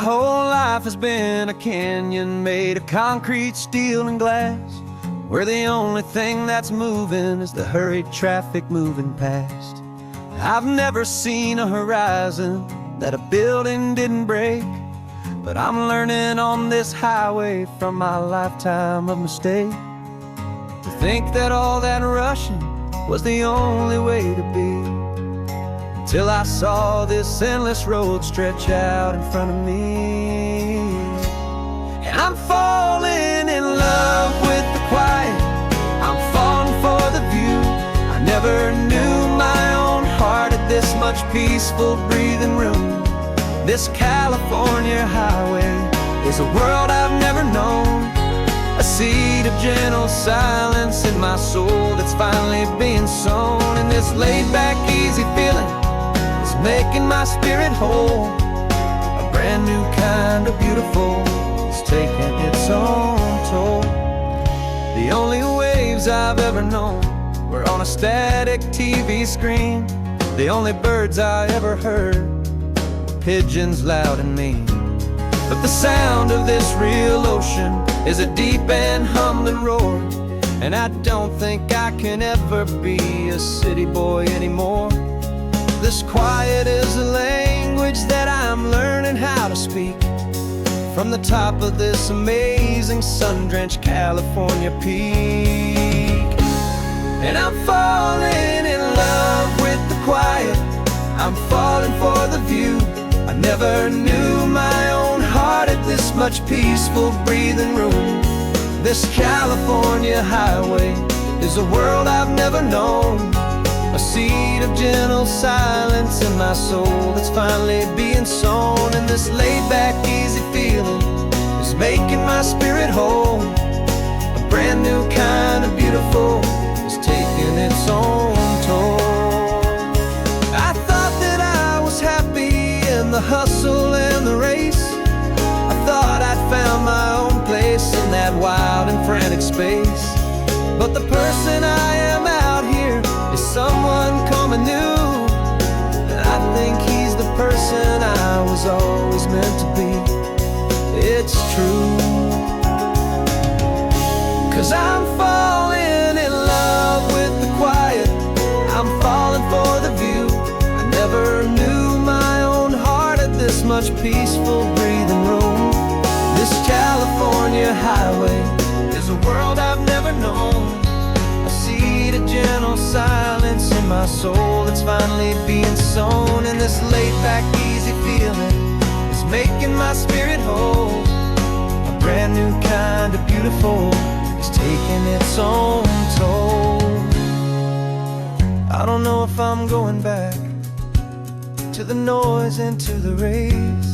whole life has been a canyon made of concrete, steel, and glass, where the only thing that's moving is the hurried traffic moving past. I've never seen a horizon that a building didn't break, but I'm learning on this highway from my lifetime of mistakes to think that all that rushing was the only way to be, till I saw this endless road stretch out in front of me. And I'm falling in love with the quiet, I'm falling for the view. I never knew my own heart had this much peaceful breathing room. This California highway is a world I've never known, a seed of gentle silence in my soul that's finally being sown. And this laid-back, easy feeling is making my spirit whole. A brand new kind of beautiful is taking its own toll. The only waves I've ever known were on a static TV screen. The only birds I ever heard were pigeons loud and mean. But the sound of this real ocean is a deep and humbling roar, and I don't think I can ever be a city boy anymore. This quiet is a language that I'm learning how to speak from the top of this amazing sun-drenched California peak. And I'm falling in love with the quiet, I'm falling for the view. I never knew my own heart had this much peaceful breathing room. This California highway is a world I've never known, a seed of gentle silence in my soul that's finally being sown. And this laid-back, easy feeling is making my spirit whole. A brand new kind of beautiful is taking its own toll. I thought that I was happy in the hustle and the race. I thought I'd found my own place in that wild and frantic space. But the person I am out here is someone coming new, and I think he's the person I was always meant to be. It's true, 'cause I'm falling in love with the quiet, I'm falling for the view. I never knew my own heart had this much peaceful breathing room. This California highway is a world I've never known, a seed of gentle silence in my soul that's finally being sown. And this laid-back, easy feeling is making my spirit whole. A brand new kind of beautiful is taking its own toll. I don't know if I'm going back to the noise and to the race.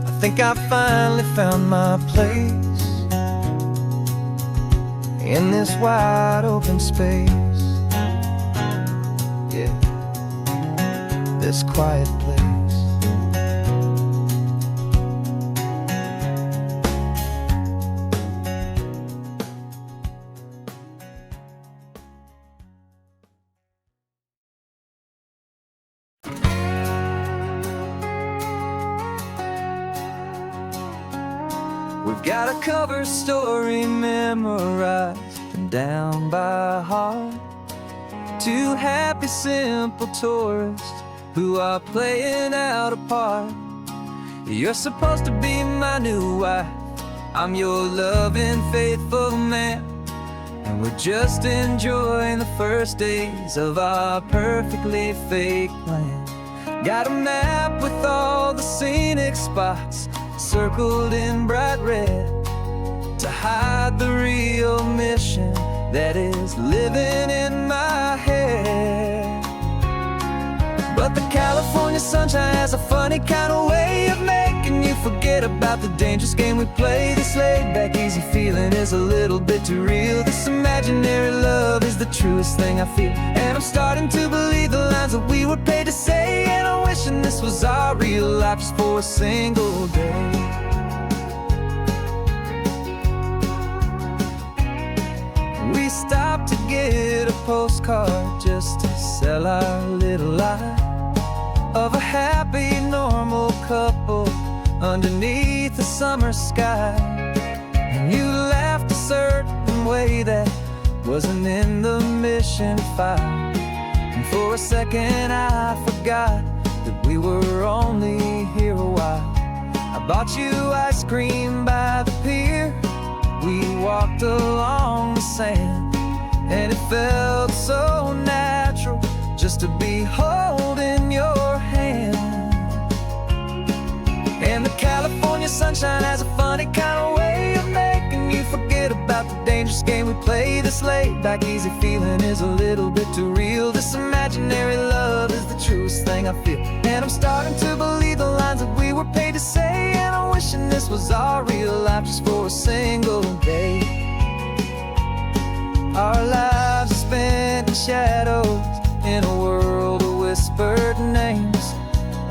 I think I finally found my place in this wide open space. Yeah, this quiet place. We've got a cover story memorized and down by heart. Two happy, simple tourists who are playing out a part. You're supposed to be my new wife, I'm your loving, faithful man, and we're just enjoying the first days of our perfectly fake plan. Got a map with all the scenic spots circled in bright red to hide the real mission that is living in my head. But the California sunshine has a funny kind of way of making you forget about the dangerous game we play. This laid-back, easy feeling is a little bit too real. This imaginary love is the truest thing I feel, and I'm starting to believe the lines that we were paid to say. And I'm wishing this was our real life just for a single day. We stopped to get a postcard just to sell our little lie. of a happy, normal couple underneath the summer sky. And you laughed a certain way that wasn't in the mission file. And for a second I forgot that we were only here a while. I bought you ice cream by the pier. We walked along the sand, and it felt so natural just to be holding your hand. And the California sunshine has a funny kind of way of making you forget about the dangerous game we play. This laid back easy feeling is a little bit too real. This imaginary love is the truest thing I feel. And I'm starting to believe the lines that we were paid to say. And I'm wishing this was our real life just for a single day. Our lives are spent in shadows, in a world of whispered names,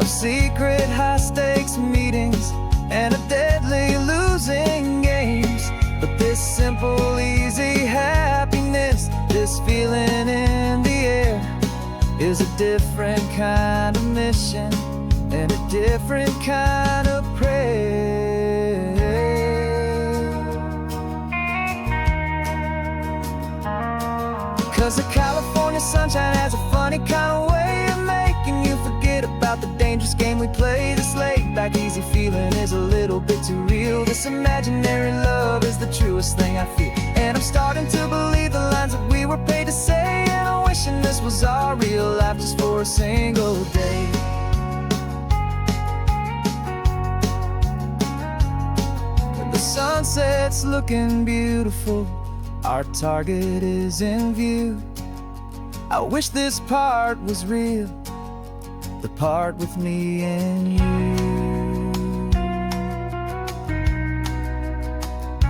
of secret high-stakes meetings and a deadly losing games. But this simple, easy happiness, this feeling in the air, is a different kind of mission and a different kind of prayer. 'Cause the California sunshine has a funny kind of way of making you forget about the dangerous game we play. This laid back easy feeling is a little bit too real. This imaginary love is the truest thing I feel. And I'm starting to believe the lines that we were paid to say. And I'm wishing this was our real life just for a single day. When the sunset's looking beautiful, our target is in view. I wish this part was real, the part with me and you.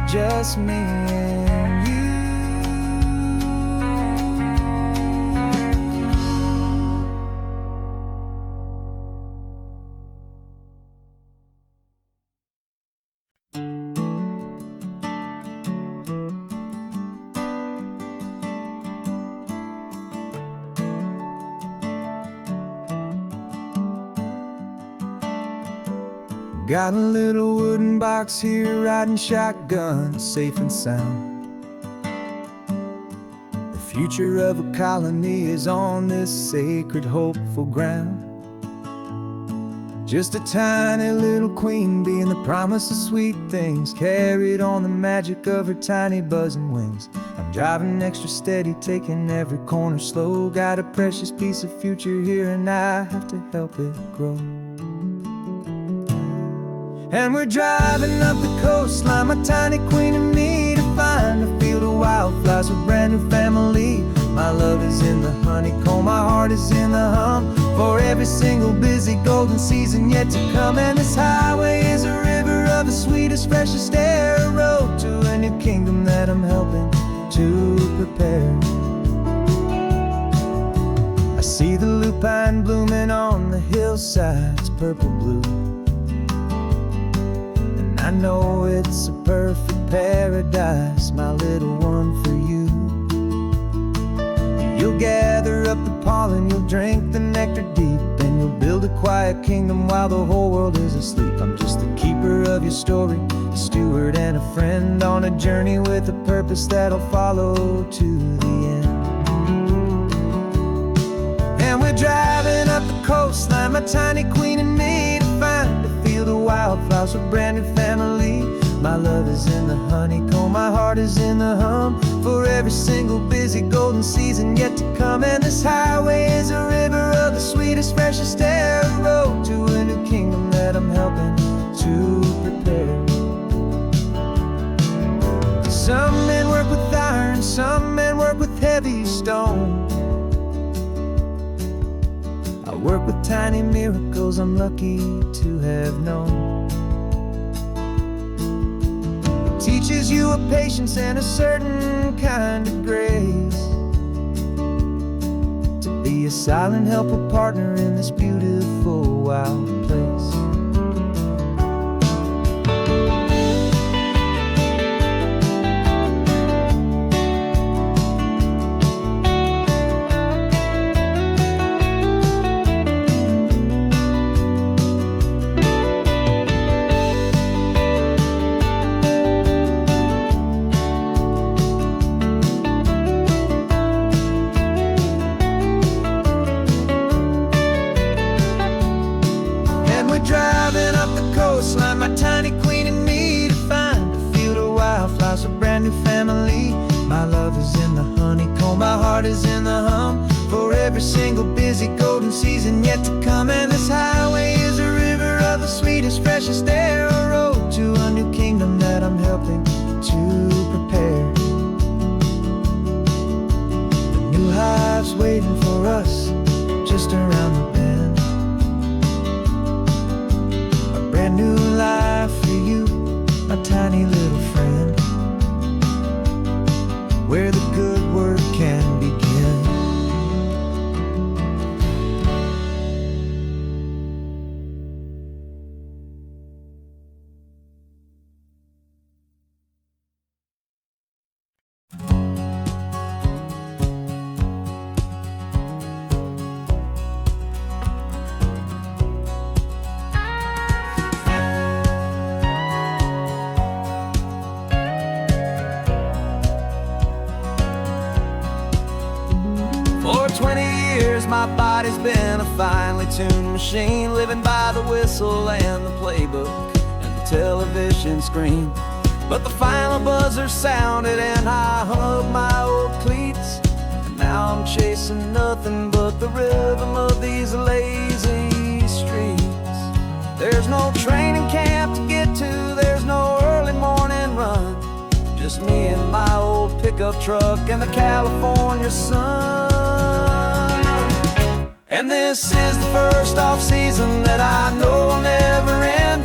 Just me and you. Got a little wooden box here, riding shotgun, safe and sound. The future of a colony is on this sacred, hopeful ground. Just a tiny little queen bee and the promise of sweet things, carried on the magic of her tiny buzzing wings. I'm driving extra steady, taking every corner slow. Got a precious piece of future here and I have to help it grow. And we're driving up the coastline, my tiny queen and me, to find a field of wildflowers, a brand new family. My love is in the honeycomb, my heart is in the hum, for every single busy golden season yet to come. And this highway is a river of the sweetest, freshest air, a road to a new kingdom that I'm helping to prepare. I see the lupine blooming on the hillsides, purple blue. I know it's a perfect paradise, my little one, for you. You'll gather up the pollen, you'll drink the nectar deep, and you'll build a quiet kingdom while the whole world is asleep. I'm just the keeper of your story, a steward and a friend, on a journey with a purpose that'll follow to the end. And we're driving up the coastline, my tiny queen and me, to find a field of wildflowers, a brand new family. My love is in the honeycomb, my heart is in the hum, for every single busy golden season yet to come. And this highway is a river of the sweetest, freshest air, a road to a new kingdom that I'm helping to prepare. Some men work with iron, some men work with heavy stone. I work with tiny miracles I'm lucky to have known. It teaches you a patience and a certain kind of grace, to be a silent, helpful partner in this beautiful, wild place. every single busy golden season yet to come. And this highway is a river of the sweetest, freshest air, a road to a new kingdom that I'm helping to prepare. The new hive's waiting for us just around the bend. A brand new life for you, my tiny little friend, where the good work can begin. For 20 years my body's been a finely tuned machine, living by the whistle and the playbook and the television screen. But the final buzzer sounded and I hung up my old cleats, and now I'm chasing nothing but the rhythm of these lazy streets. There's no training camp to get to, there's no early morning run, just me and my old pickup truck and the California sun. And this is the first off-season that I know will never end,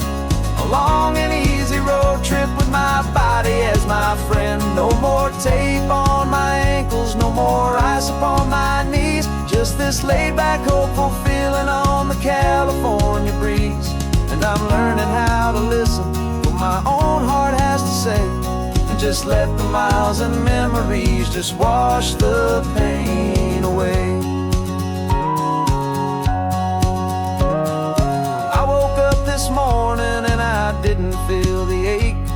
a long and easy road trip with my body as my friend. No more tape on my ankles, no more ice upon my knees, just this laid-back, hopeful feeling on the California breeze. And I'm learning how to listen to what my own heart has to say, and just let the miles and memories just wash the pain away. This morning and I didn't feel the ache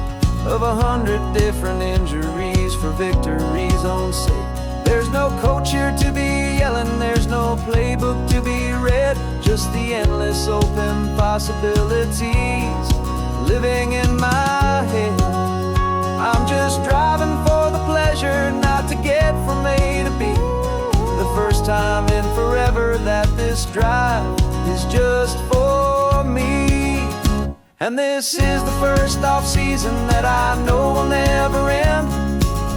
of 100 different injuries for victory's own sake. There's no coach here to be yelling, there's no playbook to be read, just the endless open possibilities living in my head. I'm just driving for the pleasure, not to get from A to B. The first time in forever that this drive is just for me. And this is the first off-season that I know will never end,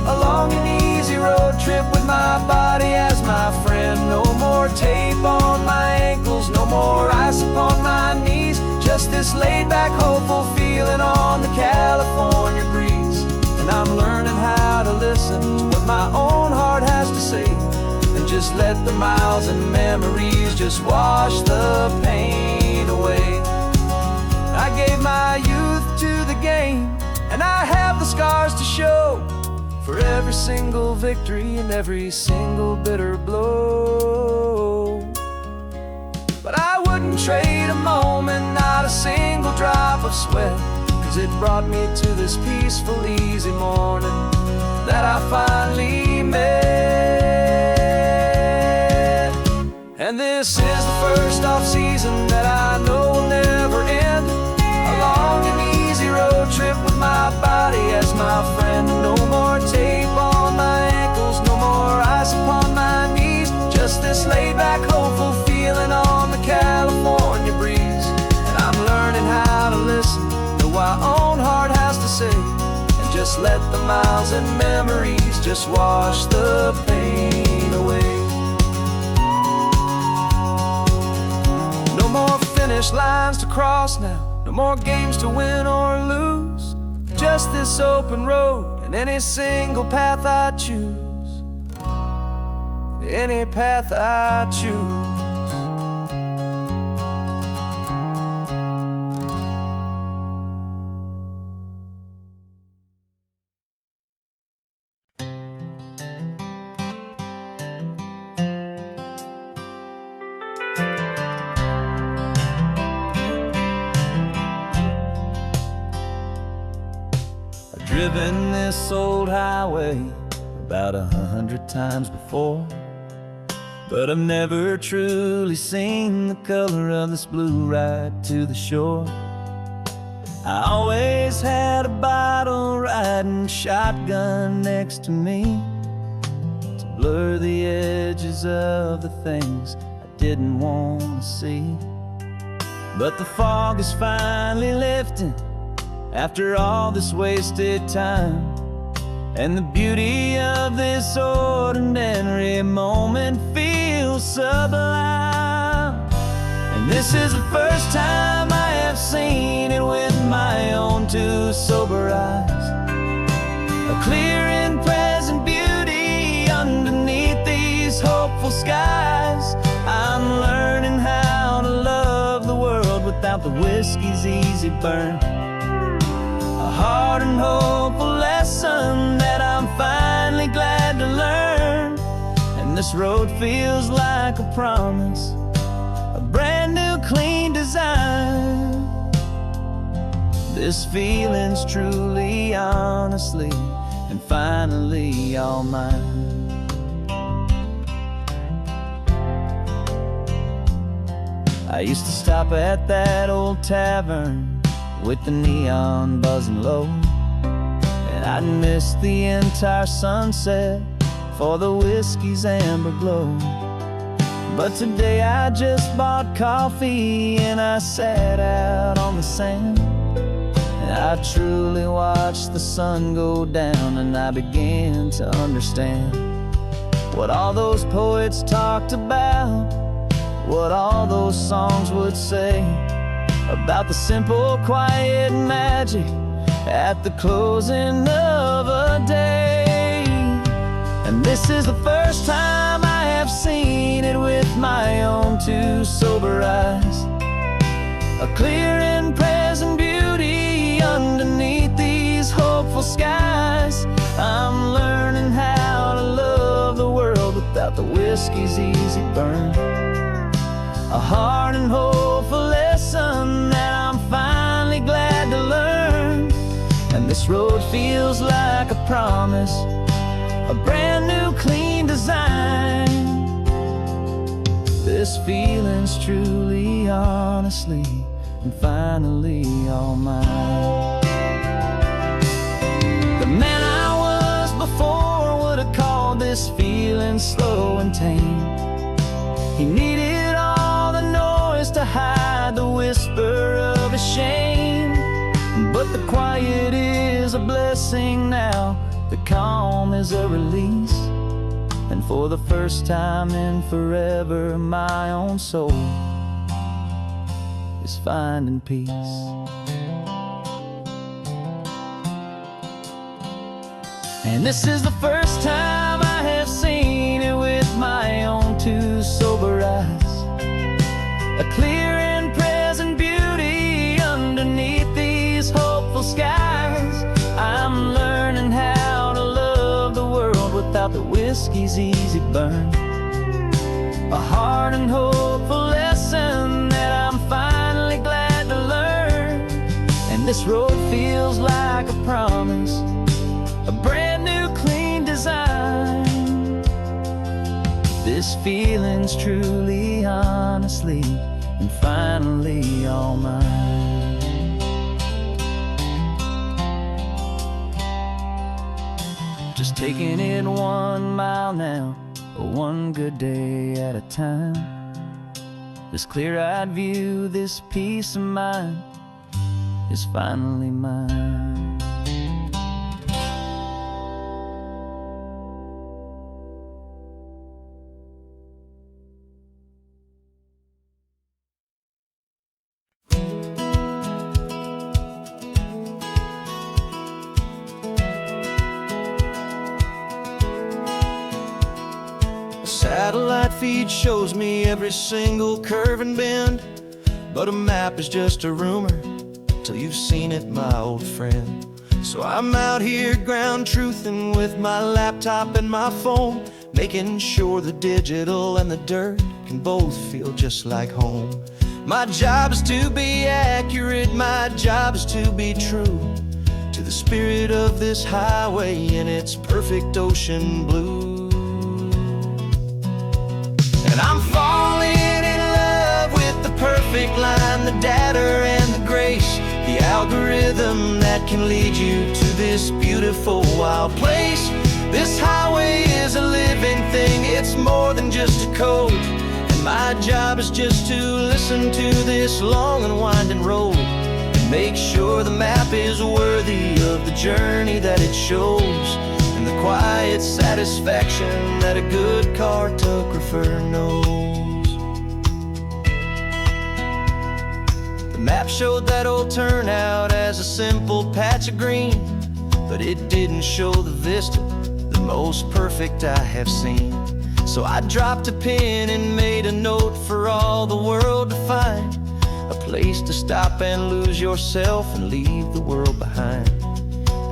a long and easy road trip with my body as my friend. No more tape on my ankles, no more ice upon my knees, just this laid-back, hopeful feeling on the California breeze. And I'm learning how to listen to what my own heart has to say, and just let the miles and memories just wash the pain away. I gave my youth to the game, and I have the scars to show for every single victory and every single bitter blow. But I wouldn't trade a moment, not a single drop of sweat, 'cause it brought me to this peaceful, easy morning that I finally met. And this is the first off-season that I know will never end, a long and easy road trip with my body as my friend. No more tape on my ankles, no more ice upon my knees, just this laid-back, hopeful feeling on the California breeze. And I'm learning how to listen to what my own heart has to say, and just let the miles and memories just wash the pain away. No more finish lines to cross now, no more games to win or lose, just this open road and any single path I choose, any path I choose. Driven this old highway about 100 times before, but I've never truly seen the color of this blue right to the shore. I always had a bottle riding shotgun next to me. It's a blur the edges of the things I didn't want to see. But the fog is finally lifting after all this wasted time, and the beauty of this ordinary moment feels sublime. And this is the first time I have seen it with my own two sober eyes. A clear and present beauty underneath these hopeful skies. I'm learning how to love the world without the whiskey's easy burn. A hard and hopeful lesson that I'm finally glad to learn. And this road feels like a promise, a brand new clean design. This feeling's truly, honestly, and finally all mine. I used to stop at that old tavern with the neon buzzing low, and I'd miss the entire sunset for the whiskey's amber glow. But today I just bought coffee and I sat out on the sand, and I truly watched the sun go down, and I began to understand what all those poets talked about, what all those songs would say about the simple, quiet magic at the closing of a day. And this is the first time I have seen it with my own two sober eyes. A clear and present beauty underneath these hopeful skies. I'm learning how to love the world without the whiskey's easy burn. A hard and hopeful lesson that I'm finally glad to learn. And this road feels like a promise, a brand new clean design. This feeling's truly, honestly, and finally all mine. The man I was before would have called this feeling slow and tame. He needed all the noise to hide the whisper of his shame. But the quiet is a blessing now, the calm is a release. And for the first time in forever, my own soul is finding peace. And this is the first time I have seen it with my own two sober eyes. A clear and present beauty underneath these hopeful skies. I'm learning how to love the world without the whiskey's easy burn. A hard and hopeful lesson that I'm finally glad to learn. And this road feels like a promise, a brand new clean design. This feeling's truly, honestly, and finally all mine. Just taking it 1 mile now, one good day at a time. This clear-eyed view, this peace of mind is finally mine. Satellite feed shows me every single curve and bend, but a map is just a rumor till you've seen it, my old friend. So I'm out here ground truthing with my laptop and my phone, making sure the digital and the dirt can both feel just like home. My job is to be accurate, my job is to be true to the spirit of this highway in its perfect ocean blue. And I'm falling in love with the perfect line, the data and the grace, the algorithm that can lead you to this beautiful wild place. This highway is a living thing, it's more than just a code. And my job is just to listen to this long and winding road, and make sure the map is worthy of the journey that it shows, and the quiet satisfaction that a good cartographer knows. The map showed that old turnout as a simple patch of green, but it didn't show the vista, the most perfect I have seen. So I dropped a pin and made a note for all the world to find, a place to stop and lose yourself and leave the world behind.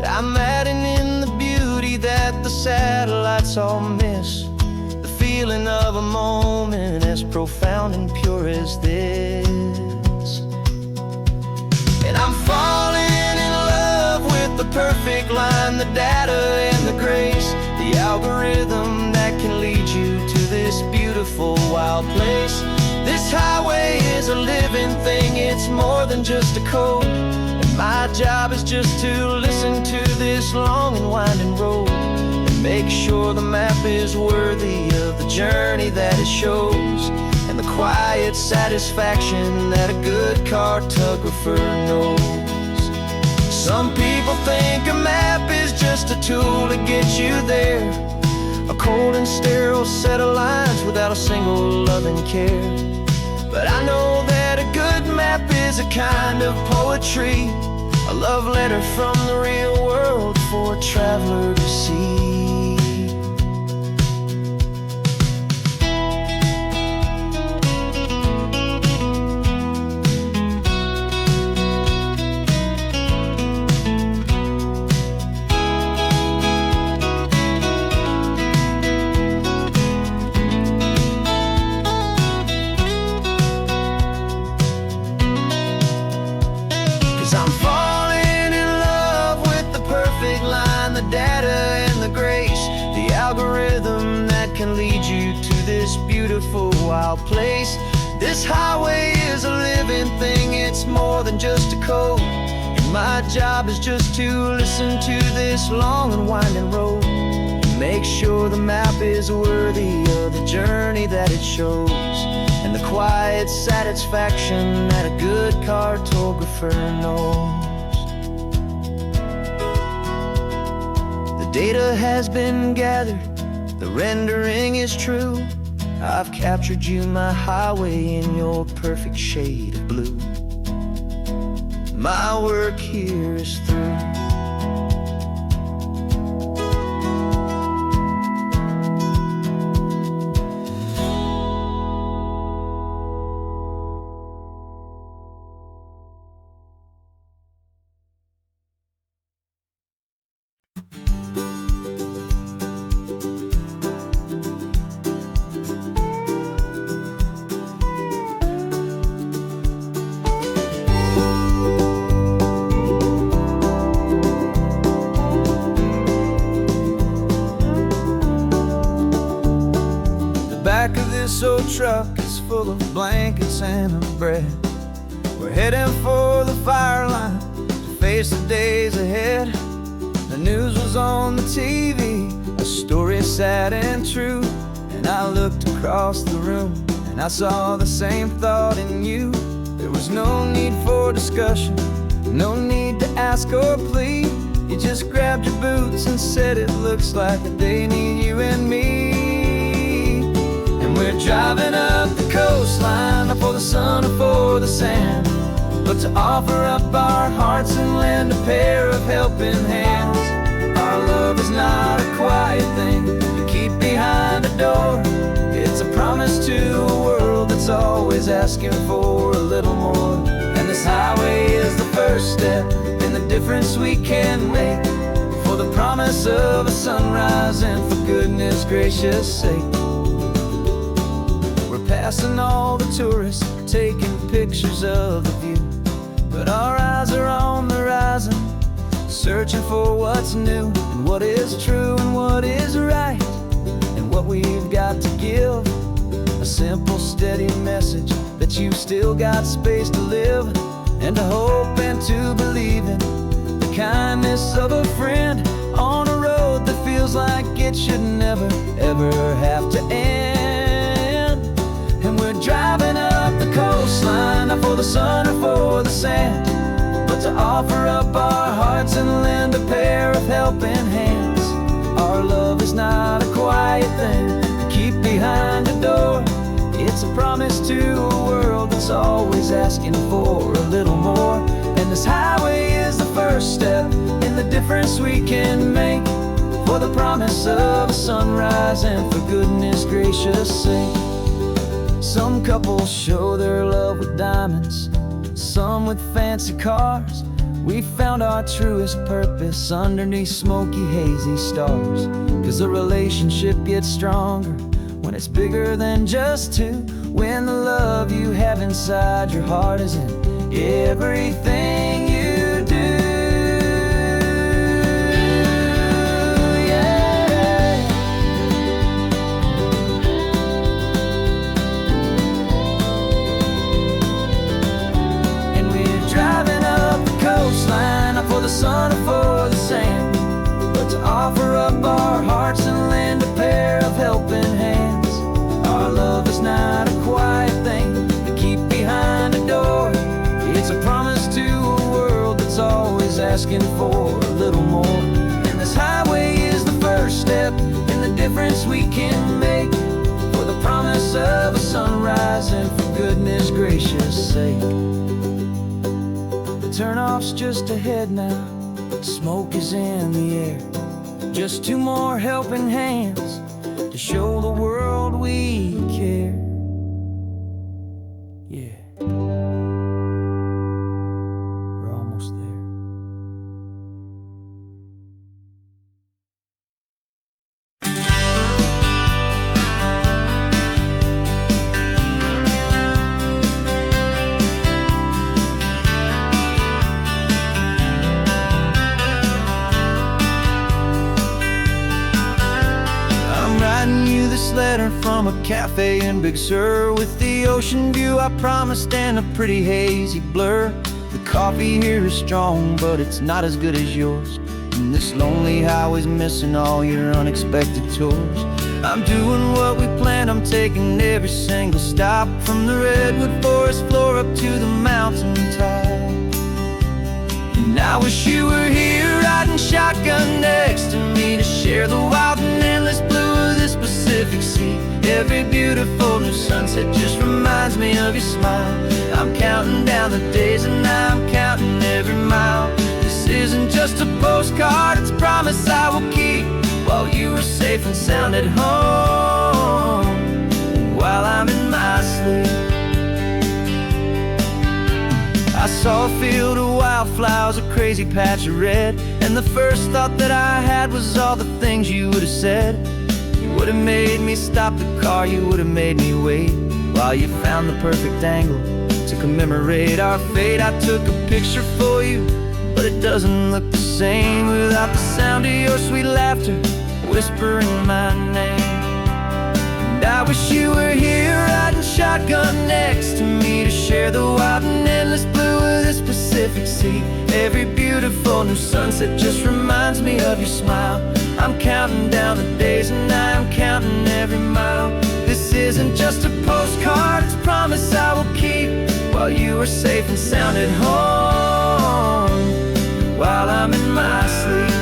I'm adding in the beauty that the satellites all miss, the feeling of a moment as profound and pure as this. And I'm falling in love with the perfect line, the data and the grace, the algorithm that can lead you to this beautiful wild place. This highway is a living thing, it's more than just a code. And my job is just to listen to this long and winding road, and make sure the map is worthy of the journey that it shows, and the quiet satisfaction that a good cartographer knows. Some people think a map is just a tool to get you there, a cold and sterile set of lines without a single loving care. But I know that a good map is a kind of poetry, a love letter from the real world for a traveler to see. 'Cause I'm falling in love with the perfect line, the data and the grace, the algorithm that can lead you to this beautiful wild place. This highway is a living thing, it's more than just a code. And my job is just to listen to this long and winding road, and make sure the map is worthy of the journey that it shows, and the quiet satisfaction that a good cartographer knows. The data has been gathered, the rendering is true. I've captured you, my highway, in your perfect shade of blue. My work here is through. Back of this old truck is full of blankets and of bread. We're heading for the fire line to face the days ahead. The news was on the TV, a story sad and true. And I looked across the room and I saw the same thought in you. There was no need for discussion, no need to ask or plead. You just grabbed your boots and said it looks like the day need you and me. We're driving up the coastline, not for the sun or for the sand, but to offer up our hearts and lend a pair of helping hands. Our love is not a quiet thing you keep behind a door. It's a promise to a world that's always asking for a little more. And this highway is the first step in the difference we can make, for the promise of a sunrise and for goodness gracious sake. Passing all the tourists, taking pictures of the view, but our eyes are on the horizon, searching for what's new, and what is true and what is right, and what we've got to give. A simple, steady message that you've still got space to live, and to hope and to believe in the kindness of a friend on a road that feels feels like it should never, ever have to end. And we're driving up the coastline, not for the sun or for the sand, but to offer up our hearts and lend a pair of helping hands. Our love is not a quiet thing to keep behind a door. It's a promise to a world that's always asking for a little more. And this highway is the first step in the difference we can make, for the promise of a sunrise and for goodness gracious sake. Some couples show their love with diamonds, some with fancy cars. We found our truest purpose underneath smoky, hazy stars. 'Cause the relationship gets stronger when it's bigger than just two, when the love you have inside your heart is in everything you do. Yeah. And we're driving up the coastline, not for the sun or for the sand, but to offer up our hearts and lend a pair of helping hands. Our love is not a quiet thing to keep behind a door. It's a promise to a world that's always asking for a little more. And this highway is the first step in the difference we can make, for the promise of a sunrise and for goodness gracious sake. The turnoff's just ahead now, smoke is in the air. Just two more helping hands to show the world we care. Yeah. We're almost there. This letter from a cafe in Big Sur, with the ocean view I promised and a pretty hazy blur. The coffee here is strong, but it's not as good as yours, and this lonely highway's missing all your unexpected tours. I'm doing what we planned, I'm taking every single stop, from the redwood forest floor up to the mountain top. And I wish you were here riding shotgun next to me, to share the wild and endless blue of this Pacific Sea. Every beautiful new sunset just reminds me of your smile. I'm counting down the days and I'm counting every mile. This isn't just a postcard, it's a promise I will keep, while you are safe and sound at home, while I'm in my sleep. I saw a field of wildflowers, a crazy patch of red, and the first thought that I had was all the things you would have said. You would have made me stop the car, you would have made me wait, while you found the perfect angle to commemorate our fate. I took a picture for you, but it doesn't look the same without the sound of your sweet laughter whispering my name. And I wish you were here riding shotgun next to me, to share the wild and endless blue of this Pacific Sea. Every beautiful new sunset just reminds me of your smile. I'm counting down the days and I'm counting every mile. This isn't just a postcard, it's a promise I will keep, while you are safe and sound at home, while I'm in my sleep.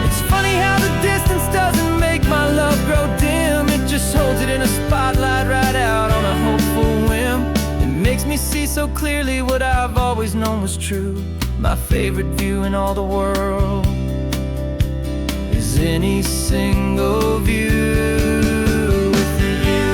It's funny how the distance doesn't make my love grow dim, it just holds it in a spotlight right out on a hopeful whim. It makes me see so clearly what I've always known was true. My favorite view in all the world is any single view with you.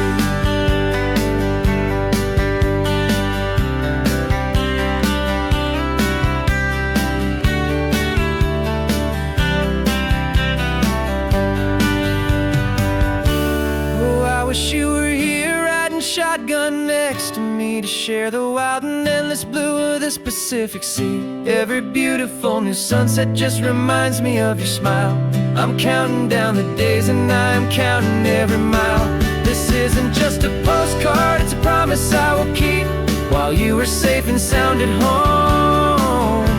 Oh, I wish you were here riding shotgun next to me, to share the wild and endless blue of this Pacific Sea. Every beautiful new sunset just reminds me of your smile. I'm counting down the days and I'm counting every mile. This isn't just a postcard, it's a promise I will keep, while you are safe and sound at home,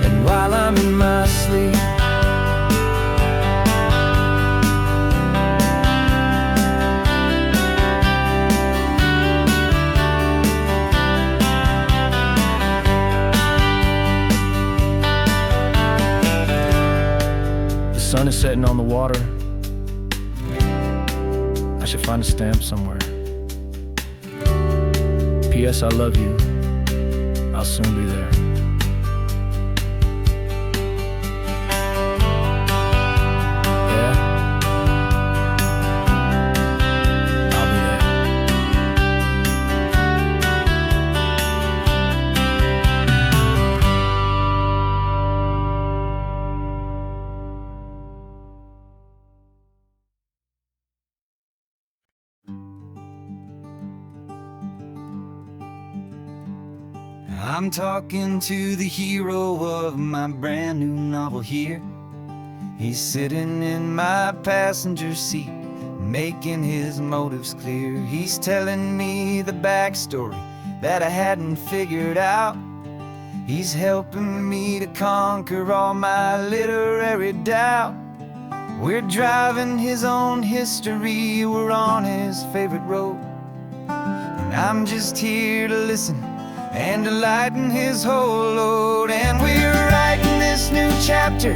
and while I'm in my sleep. sun is setting on the water. I should find a stamp somewhere. P.S. I love you. I'll soon be there. Yeah? I'll be there. I'm talking to the hero of my brand new novel here. He's sitting in my passenger seat, making his motives clear. He's telling me the backstory that I hadn't figured out. He's helping me to conquer all my literary doubt. We're driving his own history, we're on his favorite road, and I'm just here to listen and to lighten his whole load. And we're writing this new chapter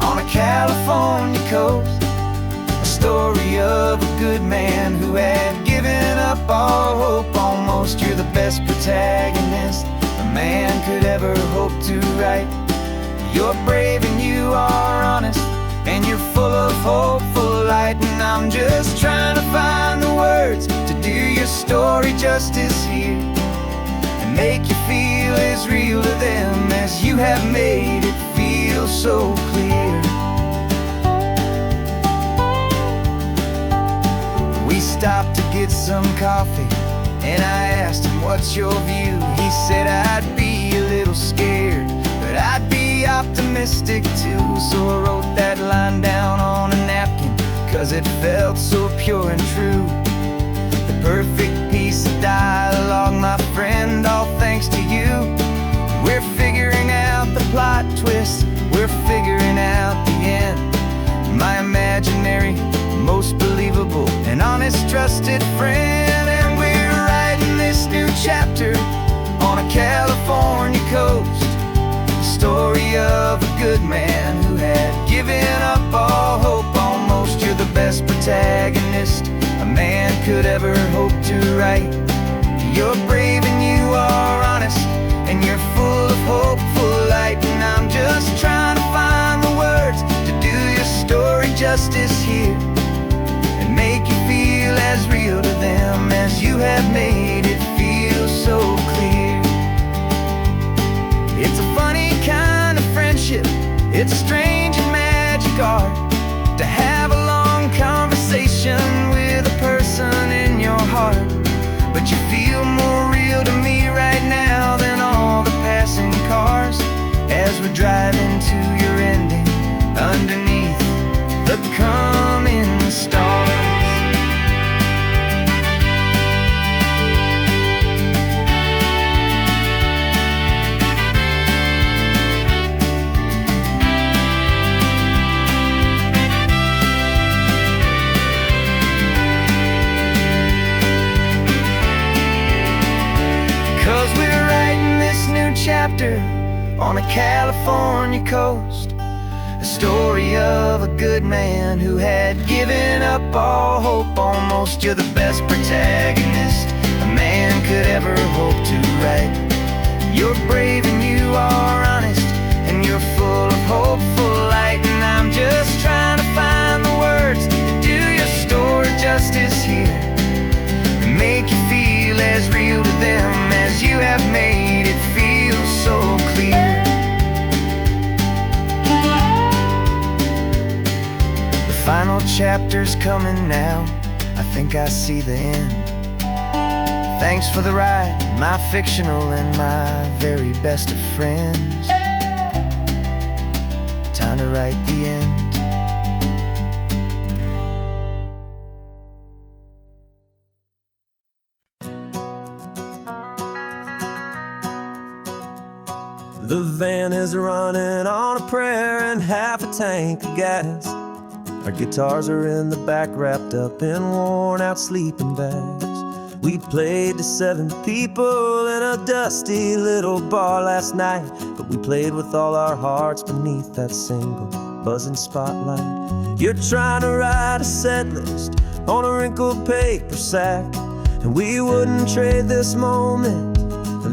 on a California coast, a story of a good man who had given up all hope almost. You're the best protagonist a man could ever hope to write. You're brave and you are honest, and you're full of hopeful light. And I'm just trying to find the words to do your story justice here, make you feel as real to them as you have made it feel so clear. We stopped to get some coffee, and I asked him, what's your view? He said, I'd be a little scared, but I'd be optimistic too. So I wrote that line down on a napkin, 'cause it felt so pure and true. The perfect piece of dialogue, my friend, all thanks to you. We're figuring out the plot twist, we're figuring out the end. My imaginary, most believable and honest trusted friend. And we're writing this new chapter on a California coast, the story of a good man who had given up all hope almost. You're the best protagonist a man could ever hope to write. You're brave and you are honest, and you're full of hopeful light. And I'm just trying to find the words to do your story justice here, and make you feel as real to them as you have made it feel so clear. It's a funny kind of friendship, it's strange and magic art to have a long conversation with a person in your heart. But you feel more real to me right now than all the passing cars, as we're driving to your ending underneath the coming stars. Chapter on a California coast, a story of a good man who had given up all hope almost. You're the best protagonist a man could ever hope to write. You're brave and you are honest, and you're full of hopeful light. And I'm just trying to find the words to do your story justice here, and make you feel as real to them as you have made it feel so clear. The final chapter's coming now, I think I see the end. Thanks for the ride, my fictional and my very best of friends. Time to write the end. The van is running on a prayer and half a tank of gas. Our guitars are in the back, wrapped up in worn-out sleeping bags. We played to 7 people in a dusty little bar last night, but we played with all our hearts beneath that single buzzing spotlight. You're trying to write a set list on a wrinkled paper sack, and we wouldn't trade this moment.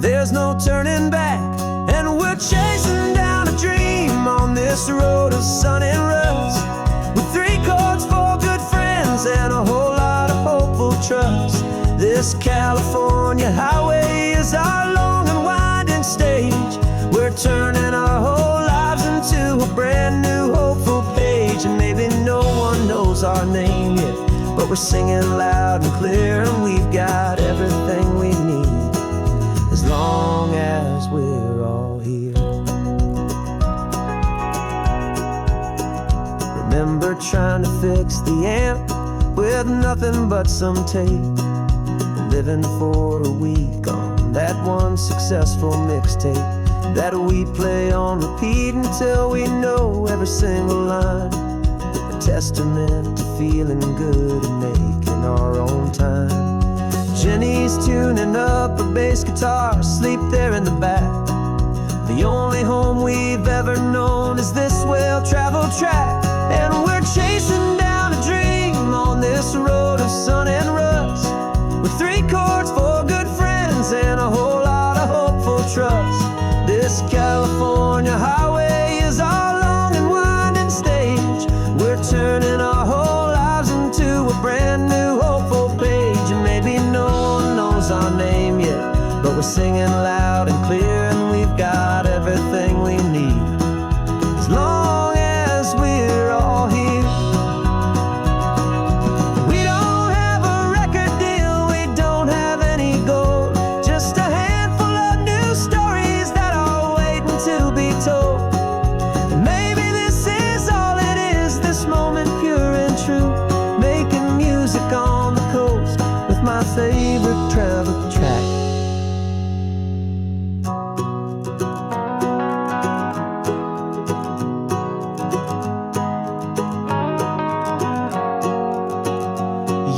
There's no turning back, and we're chasing down a dream on this road of sun and rust, with 3 chords, 4 good friends, and a whole lot of hopeful trust. This California highway is our long and winding stage. We're turning our whole lives into a brand new hopeful page. And maybe no one knows our name yet, but we're singing loud and clear, and we've got everything we need, as long as we're all here. Remember trying to fix the amp with nothing but some tape, living for a week on that one successful mixtape that we play on repeat until we know every single line. A testament to feeling good and making our own time. Jenny's tuning up her bass guitar, asleep there in the back. The only home we've ever known is this well-traveled track, and we're chasing down a dream on this road of sun and rust, with 3 chords, 4 good friends, and a whole lot of hopeful trust. This California highway is our long and winding stage. We're turning our whole lives into a brand new hopeful page. And maybe no one knows our name yet, but we're singing loud and clear, and we've got everything we need, as long as we're all here. My favorite travel track.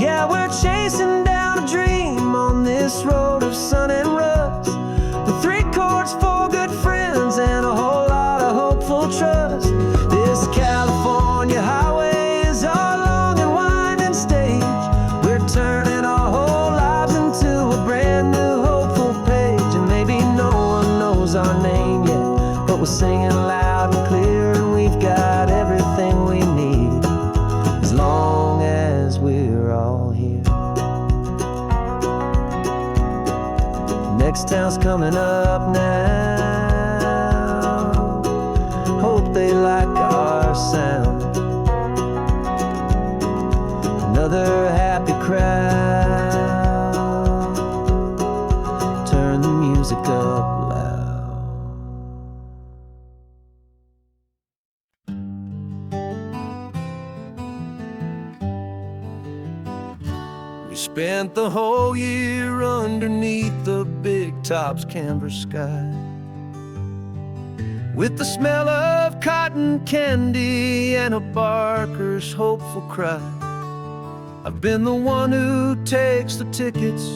Yeah, we're chasing down a dream on this road of sun and rust, with 3 chords, 4 good friends, and a whole lot of hopeful trust. This California highway is our long and winding stage. We're turning our whole lives into a brand new hopeful page. And maybe no one knows our name yet, but we're singing loud and clear, and we've got everything we need, as long as we're all here. Next town's coming up now. Hope they like our sound. Another happy crowd. Turn the music up loud. We spent the whole year underneath the big top's canvas sky, with the smell of cotton candy and a barker's hopeful cry. I've been the one who takes the tickets,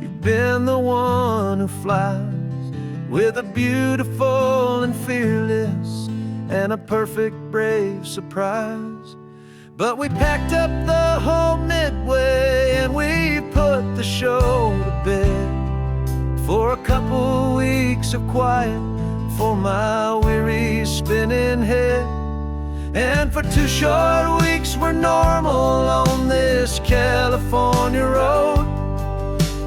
you've been the one who flies, with a beautiful and fearless and a perfect brave surprise. But we packed up the whole Midway and we put the show to bed, for a couple weeks of quiet for my weary spinning head. And for 2 short weeks we're normal on this California road,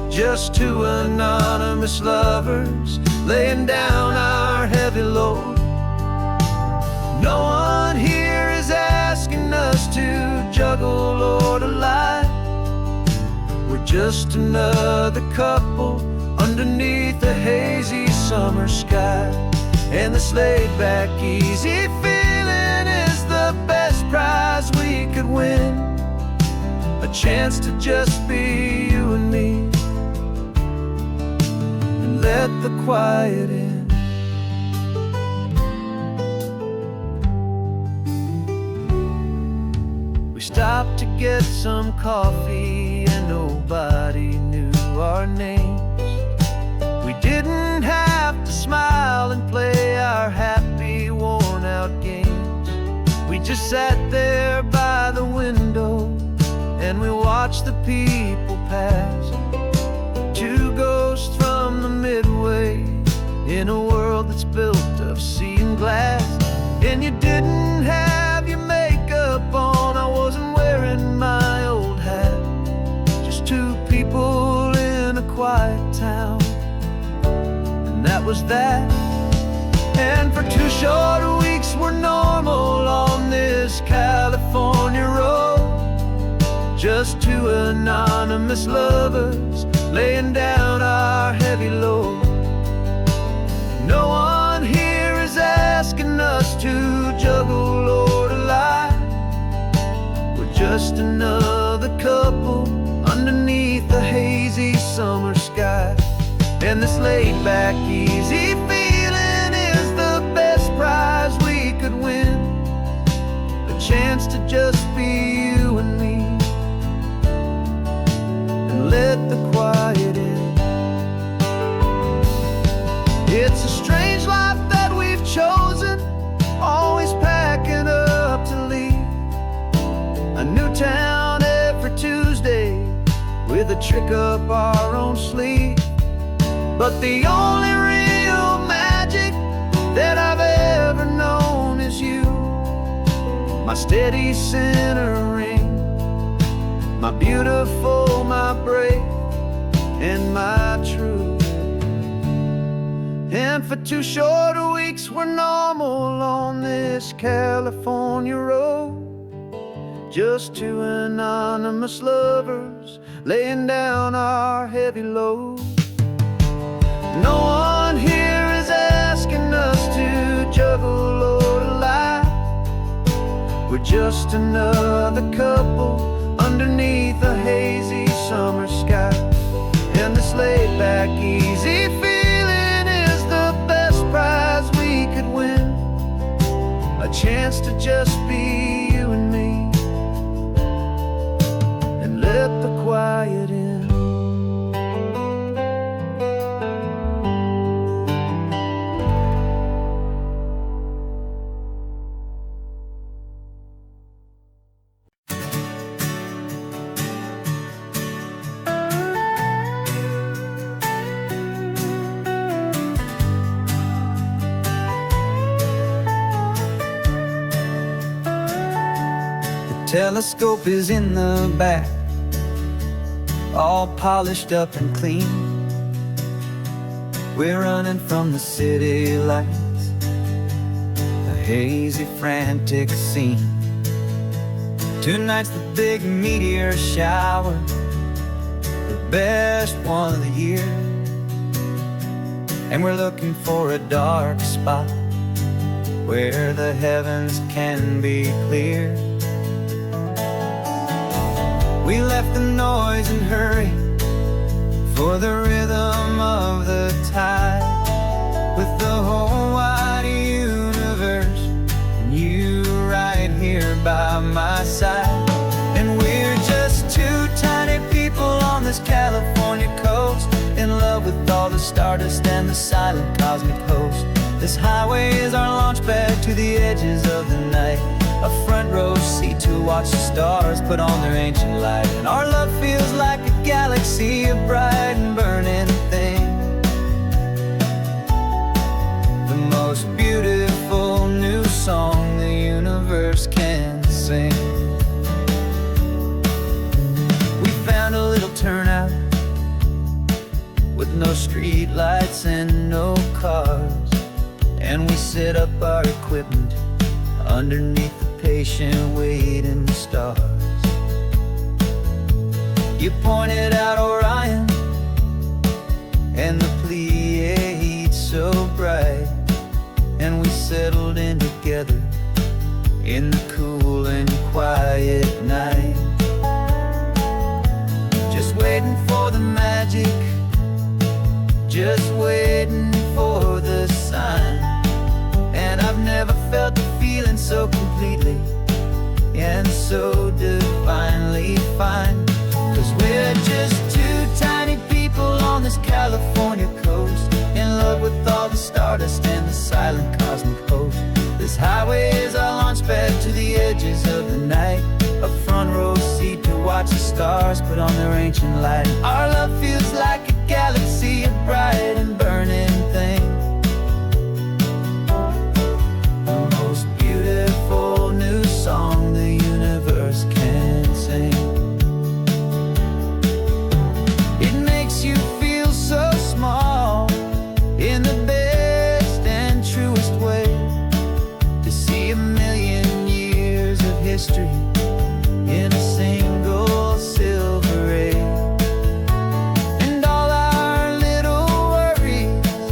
just 2 anonymous lovers laying down our heavy load. No one here is asking us to juggle or to lie. We're just another couple underneath a hazy summer sky. And this laid-back, easy feeling is the best prize we could win, a chance to just be you and me, and let the quiet in. We stopped to get some coffee and nobody knew our names. We didn't have to smile and play our happy, worn-out games. We just sat there by the window and we watched the people pass. Two ghosts from the Midway in a world that's built of sea and glass. And you didn't have your makeup on, I wasn't wearing my old hat. Just two people in a quiet town, and that was that. And for 2 short weeks we're normal on this California road. Just two anonymous lovers laying down our heavy load. No one here is asking us to juggle or to lie. We're just another couple underneath the hazy summer sky. And this laid-back, easy feeling is the best prize we could win. A chance to just be you and me, and let the quiet in. It's a strange life that we've chosen, always packing up to leave. A new town every Tuesday with a trick up our own sleeve. But the only real magic that I've ever known is you, my steady centering, my beautiful, my brave, and my true. And for 2 short weeks we're normal on this California road. Just two anonymous lovers laying down our heavy load. No one here is asking us to juggle or to lie. We're just another couple underneath a hazy summer sky. And this laid-back, easy feeling is the best prize we could win. A chance to just be you and me, and let the quiet in. Telescope is in the back, all polished up and clean. We're running from the city lights, a hazy, frantic scene. Tonight's the big meteor shower, the best one of the year. And we're looking for a dark spot where the heavens can be clear. We left the noise and hurry for the rhythm of the tide, with the whole wide universe and you right here by my side. And we're just two tiny people on this California coast, in love with all the stardust and the silent cosmic host. This highway is our launch pad to the edges of the night, a front row seat to watch the stars put on their ancient light. And our love feels like a galaxy, a bright and burning thing, the most beautiful new song the universe can sing. We found a little turnout with no street lights and no cars, and we set up our equipment underneath the patient waiting stars. You pointed out Orion and the Pleiades so bright, and we settled in together in the cool and quiet night, just waiting for the magic, just waiting for the sign. And I've never felt the feeling so completely and so divinely fine. 'Cause we're just two tiny people on this California coast, in love with all the stardust and the silent cosmic host. This highway is our launch pad to the stars put on their ancient light. Our love feels like a galaxy, a bright and burning thing. The most beautiful new song the universe can sing. It makes you feel so small in the best and truest way, to see 1,000,000 years of history in a single silver ray. And all our little worries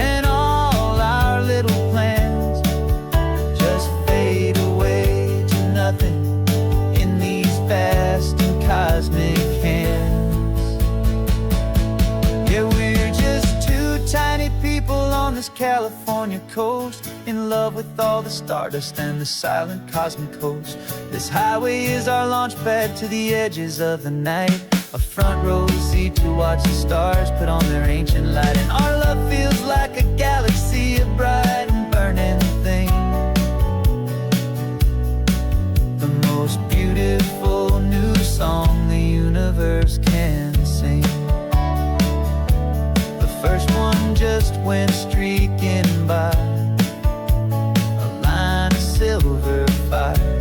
and all our little plans just fade away to nothing in these vast and cosmic hands. Yeah, we're just two tiny people on this California coast, in love with all the stardust and the silent cosmic host. This highway is our launch pad to the edges of the night, a front row seat to watch the stars put on their ancient light. And our love feels like a galaxy, a bright and burning thing. The most beautiful new song the universe can sing. The first one just went streaking by, a line of silver fire.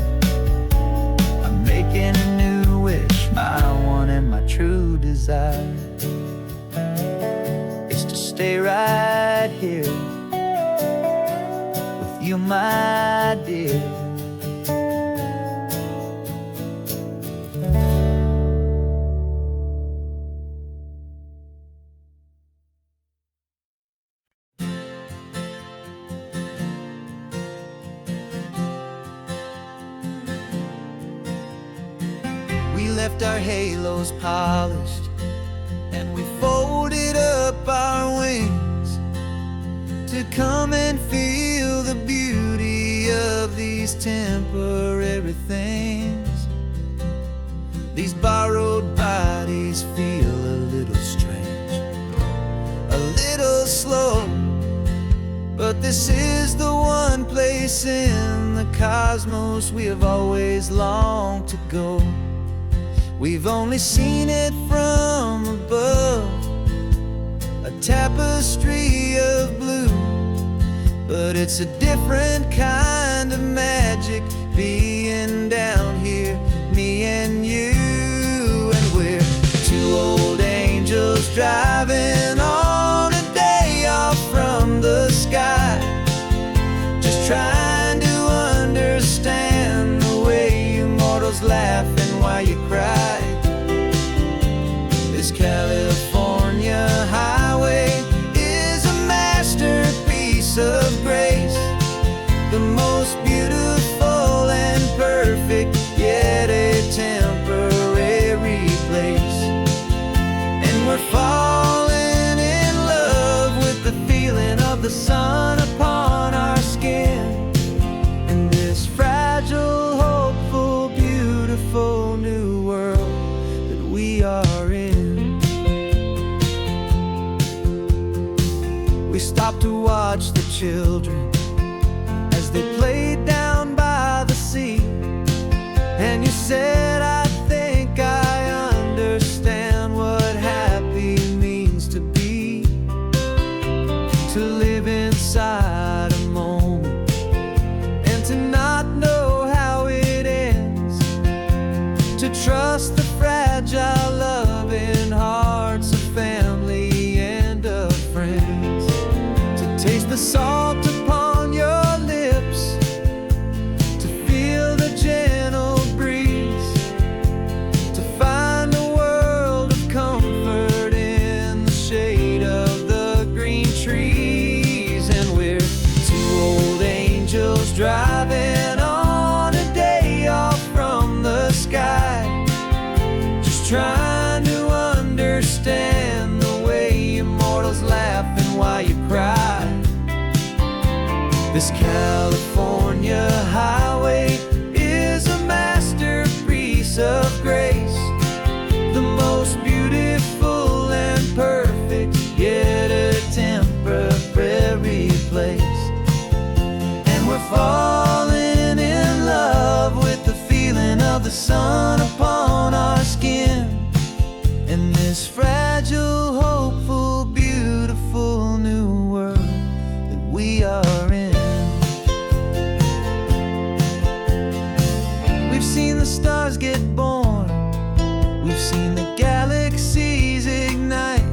I'm making a new wish, my one and my true desire is to stay right here with you, my dear. We left our halos polished and we folded up our wings to come and feel the beauty of these temporary things. These borrowed bodies feel a little strange, a little slow, but this is the one place in the cosmos we have always longed to go. We've only seen it from above, a tapestry of blue, but it's a different kind of magic being down here, me and you. And we're two old angels driving on a day off from the sky, just trying to understand the way you mortals laugh and why you cry. This California highway is a masterpiece of grace, the most beautiful and perfect, yet a temporary place. And we're falling in love with the feeling of the sun upon our skin, in this fragile, hopeful, beautiful new world that we are in. We stopped to watch the children as they played down by the sea, and you said, I think I understand what happy means to be, to live inside a moment and to not know how it ends, to trust the fragile loving hearts of family and of friends, to taste the salt upon We've seen the stars get born, we've seen the galaxies ignite.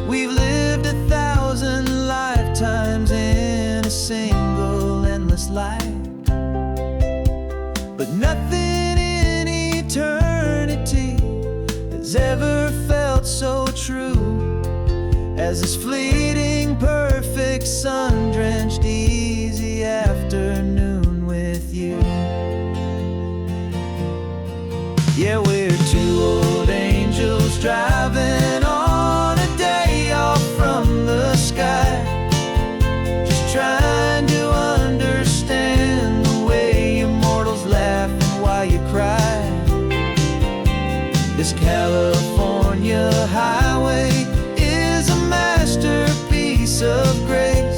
We've lived 1,000 lifetimes in a single endless life. But nothing in eternity has ever felt so true as this fleeting, perfect, sun-drenched, easy afternoon with you. Yeah, we're two old angels driving on a day off from the sky, just trying to understand the way immortals laugh and why you cry. This California highway is a masterpiece of grace,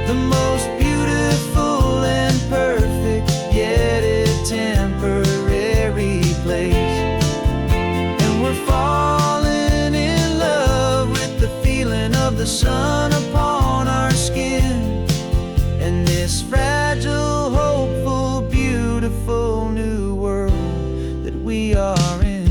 the most beautiful and perfect, yet a temporary place. And we're falling in love with the feeling of the sun upon our skin, and this fragile, hopeful, beautiful new world that we are in.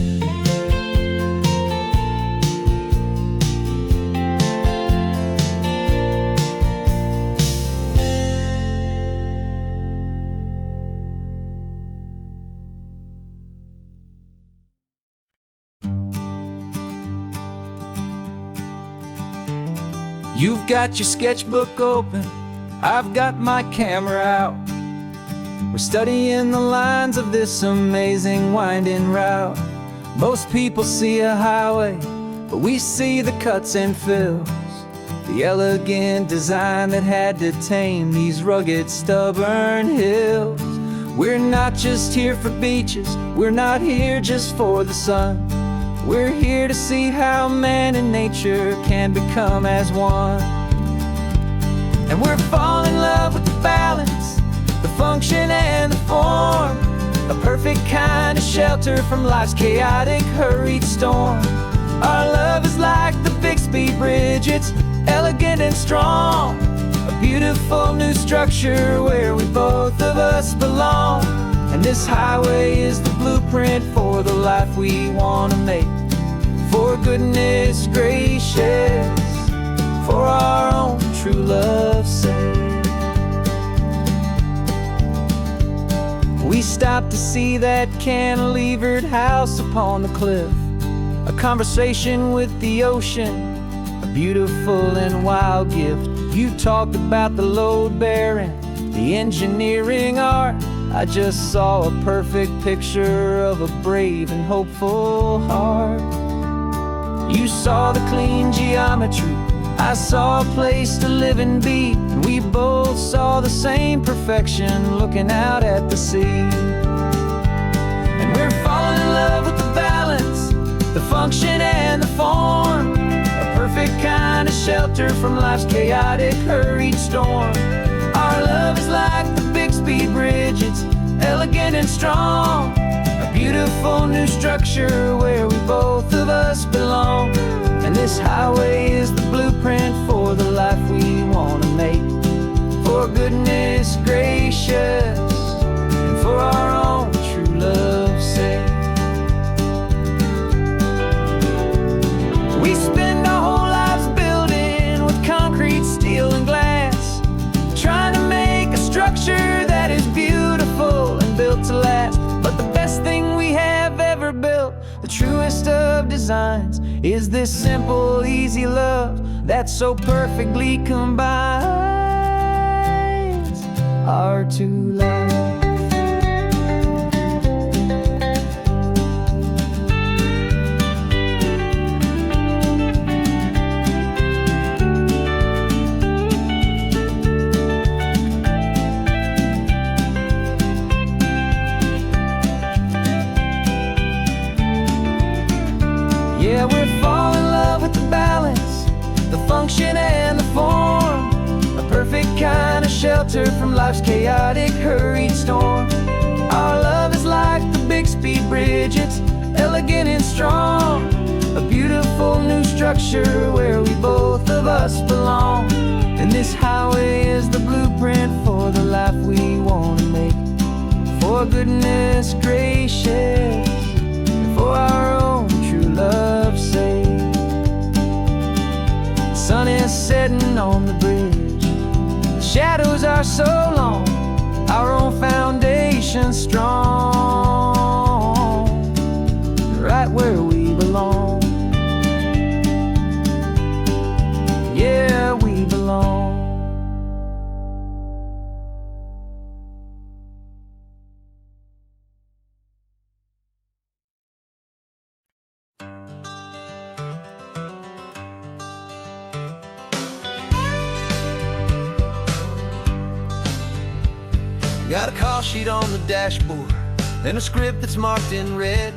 You've got your sketchbook open, I've got my camera out. We're studying the lines of this amazing winding route. Most people see a highway, but we see the cuts and fills, the elegant design that had to tame these rugged, stubborn hills. We're not just here for beaches, we're not here just for the sun. We're here to see how man and nature can become as one. And we're falling in love with the balance, the function and the form, a perfect kind of shelter from life's chaotic, hurried storm. Our love is like the Bixby Bridge, it's elegant and strong, a beautiful new structure where we both of us belong. And this highway is the blueprint for the life we want to make. For goodness gracious, for our own true love's sake. We stopped to see that cantilevered house upon the cliff, a conversation with the ocean, a beautiful and wild gift. You talked about the load bearing, the engineering art. I just saw a perfect picture of a brave and hopeful heart. You saw the clean geometry, I saw a place to live and be, and we both saw the same perfection looking out at the sea. And we're falling in love with the balance, the function and the form, a perfect kind of shelter from life's chaotic, hurried storm. Our love is like the Bixby Bridge, it's elegant and strong, a beautiful new structure where we both of us belong. And this highway is the blueprint for the life we want to make. For goodness gracious, and for our own true love's sake. We spend our whole lives building with concrete, steel, and glass, trying to make a structure that is beautiful and built to last. But the best thing we have ever built, the truest of designs, is this simple, easy love that so perfectly combines our two lives. Yeah, we're falling in love with the balance, the function and the form, a perfect kind of shelter from life's chaotic, hurried storm. Our love is like the Bixby Bridge, it's elegant and strong, a beautiful new structure where we both of us belong. And this highway is the blueprint for the life we want to make. For for goodness gracious, and for our own true love's sake. The sun is setting on the bridge, the shadows are so long, our own foundation strong, right where we belong. Yeah, we belong. Got a call sheet on the dashboard and a script that's marked in red.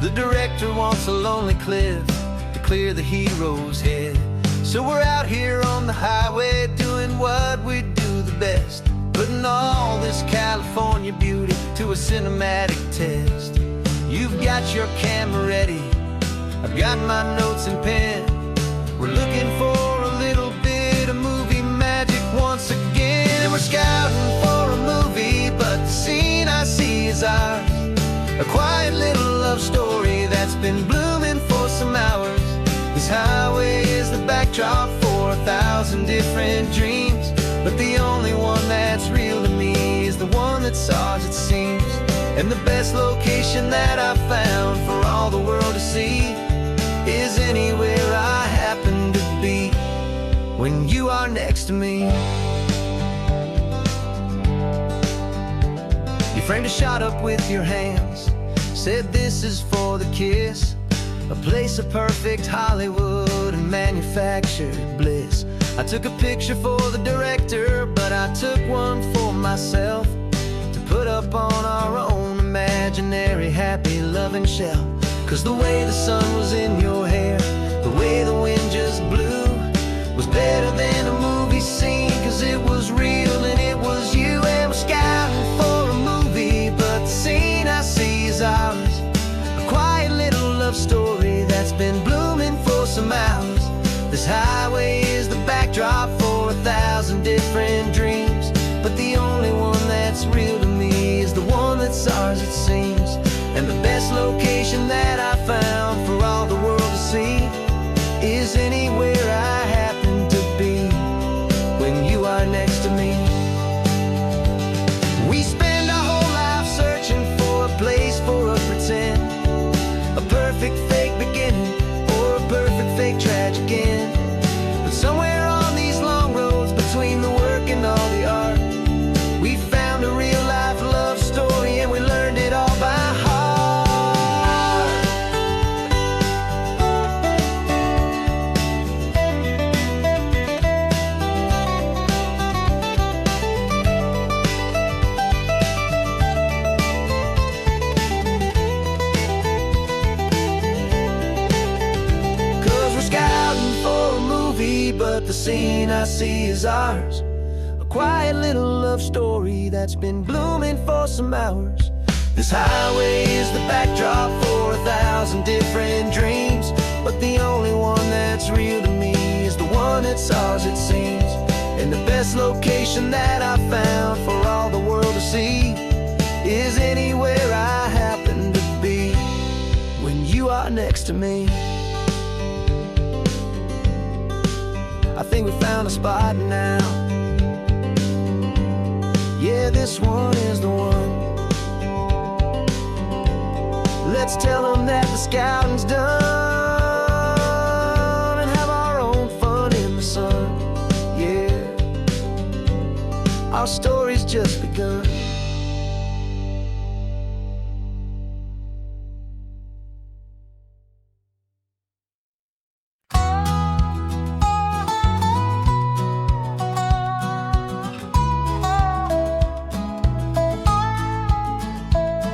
The director wants a lonely cliff to clear the hero's head. So we're out here on the highway doing what we do the best, putting all this California beauty to a cinematic test. You've got your camera ready, I've got my notes and pen. We're looking for a little bit of movie magic once again. And we're scouting for a movie, but the scene I see is ours. A quiet little love story that's been blooming for some hours. This highway is the backdrop for 1,000 different dreams, but the only one that's real to me is the one that's ours, it seems. And the best location that I've found for all the world to see is anywhere I happen to be when you are next to me. You framed a shot up with your hands, said this is for the kiss, a place of perfect Hollywood and manufactured bliss. I took a picture for the director, but I took one for myself to put up on our own imaginary happy loving shelf. Cause the way the sun was in your hair, the way the wind just blew, was better than a movie scene. Cause it was real and it was you. And we're scouting for a movie, but the scene I see is ours. A quiet little love story that's been blooming for some hours. This highway is the backdrop for 1,000 different dreams, but the only one that's real to me is the one that's ours, it seems. And the best location that I found for all the world to see is anywhere I happen to be when you are next to me. We spend our whole life searching for a place for a pretend, a perfect fake beginning or a perfect fake tragic end. But somewhere on these long roads between the work and all the art, we found a real life love story and we learned it all by heart. But the scene I see is ours. A quiet little love story that's been blooming for some hours. This highway is the backdrop for 1,000 different dreams, but the only one that's real to me is the one that's ours, it seems. And the best location that I found for all the world to see is anywhere I happen to be when you are next to me. I think we found a spot now. Yeah, this one is the one. Let's tell them that the scouting's done and have our own fun in the sun. Yeah, our story's just begun.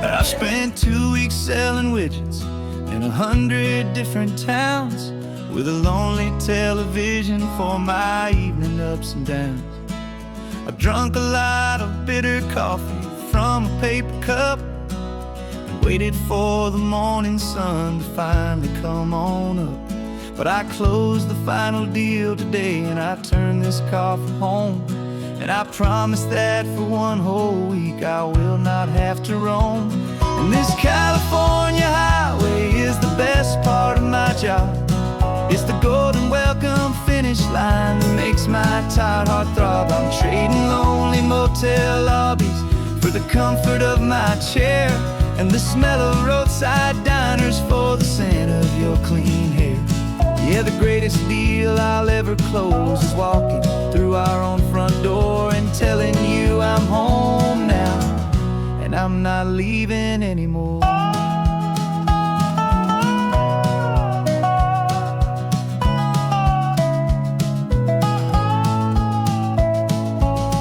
I spent 2 weeks selling widgets in 100 different towns, with a lonely television for my evening ups and downs. I drunk a lot of bitter coffee from a paper cup and waited for the morning sun to finally come on up. But I closed the final deal today and I turned this car for home. And I promise that for one whole week I will not have to roam. And this California highway is the best part of my job. It's the golden welcome finish line that makes my tired heart throb. I'm trading lonely motel lobbies for the comfort of my chair, and the smell of roadside diners for the scent of your clean hair. Yeah, the greatest deal I'll ever close is walking through our own front door and telling you I'm home now, and I'm not leaving anymore.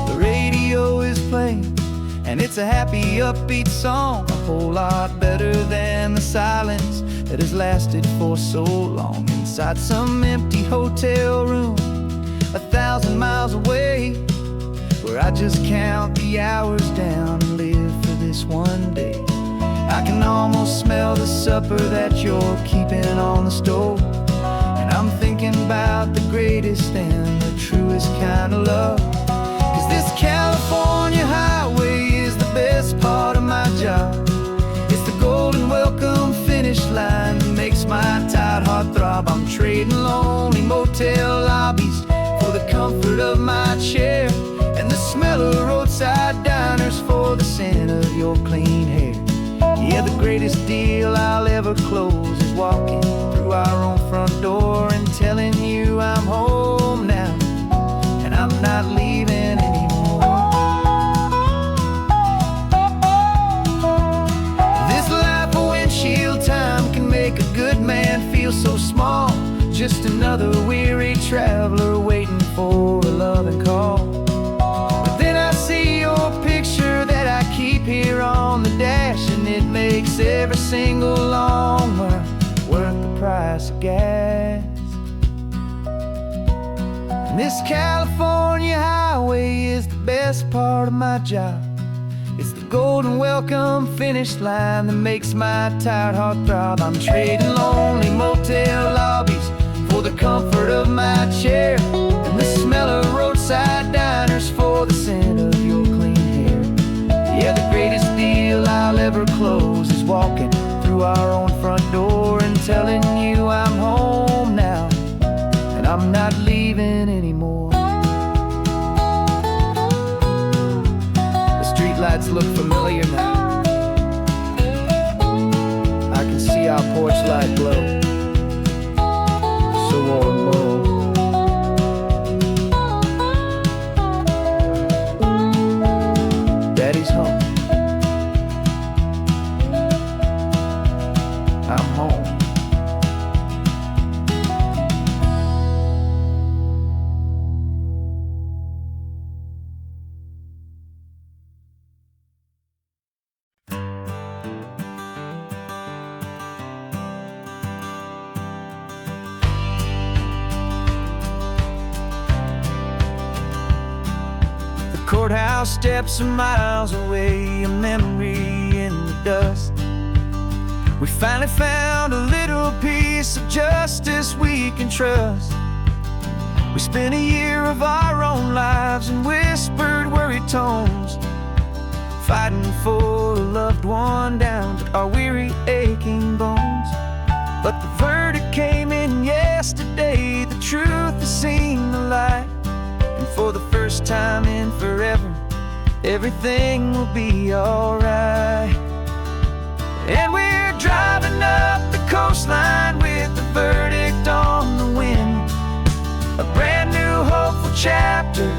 The radio is playing, and it's a happy, upbeat song, a whole lot better than the silence that has lasted for so long. Inside some empty hotel room 1,000 miles away, where I just count the hours down and live for this one day. I can almost smell the supper that you're keeping on the stove, and I'm thinking about the greatest and the truest kind of love. 'Cause this California highway is the best part of my job. It's the golden welcome finish line that makes my tired heart throb. I'm trading lonely motel lobbies for the comfort of my chair, and the smell of roadside diners for the scent of your clean hair. Yeah, the greatest deal I'll ever close is walking through our own front door and telling you I'm home now, and I'm not leaving anymore. This life of windshield time can make a good man feel so small, just another weary traveler waiting for a loving call. But then I see your picture that I keep here on the dash, and it makes every single long mile worth the price of gas. And this California highway is the best part of my job. It's the golden welcome finish line that makes my tired heart throb. I'm trading lonely motel lobbies for the comfort of my chair, and the smell of roadside diners for the scent of your clean hair. Yeah, the greatest deal I'll ever close is walking through our own front door and telling you I'm home now, and I'm not leaving anymore. The streetlights look familiar now. I can see our porch light glow, so warm, low. Daddy's home. I'm home. Courthouse steps are miles away, a memory in the dust. We finally found a little piece of justice we can trust. We spent a year of our own lives in whispered, worried tones, fighting for a loved one down to our weary, aching bones. But the verdict came in yesterday, the truth has seen the light. And for the first time in forever, everything will be alright. And we're driving up the coastline with the verdict on the wind. A brand new hopeful chapter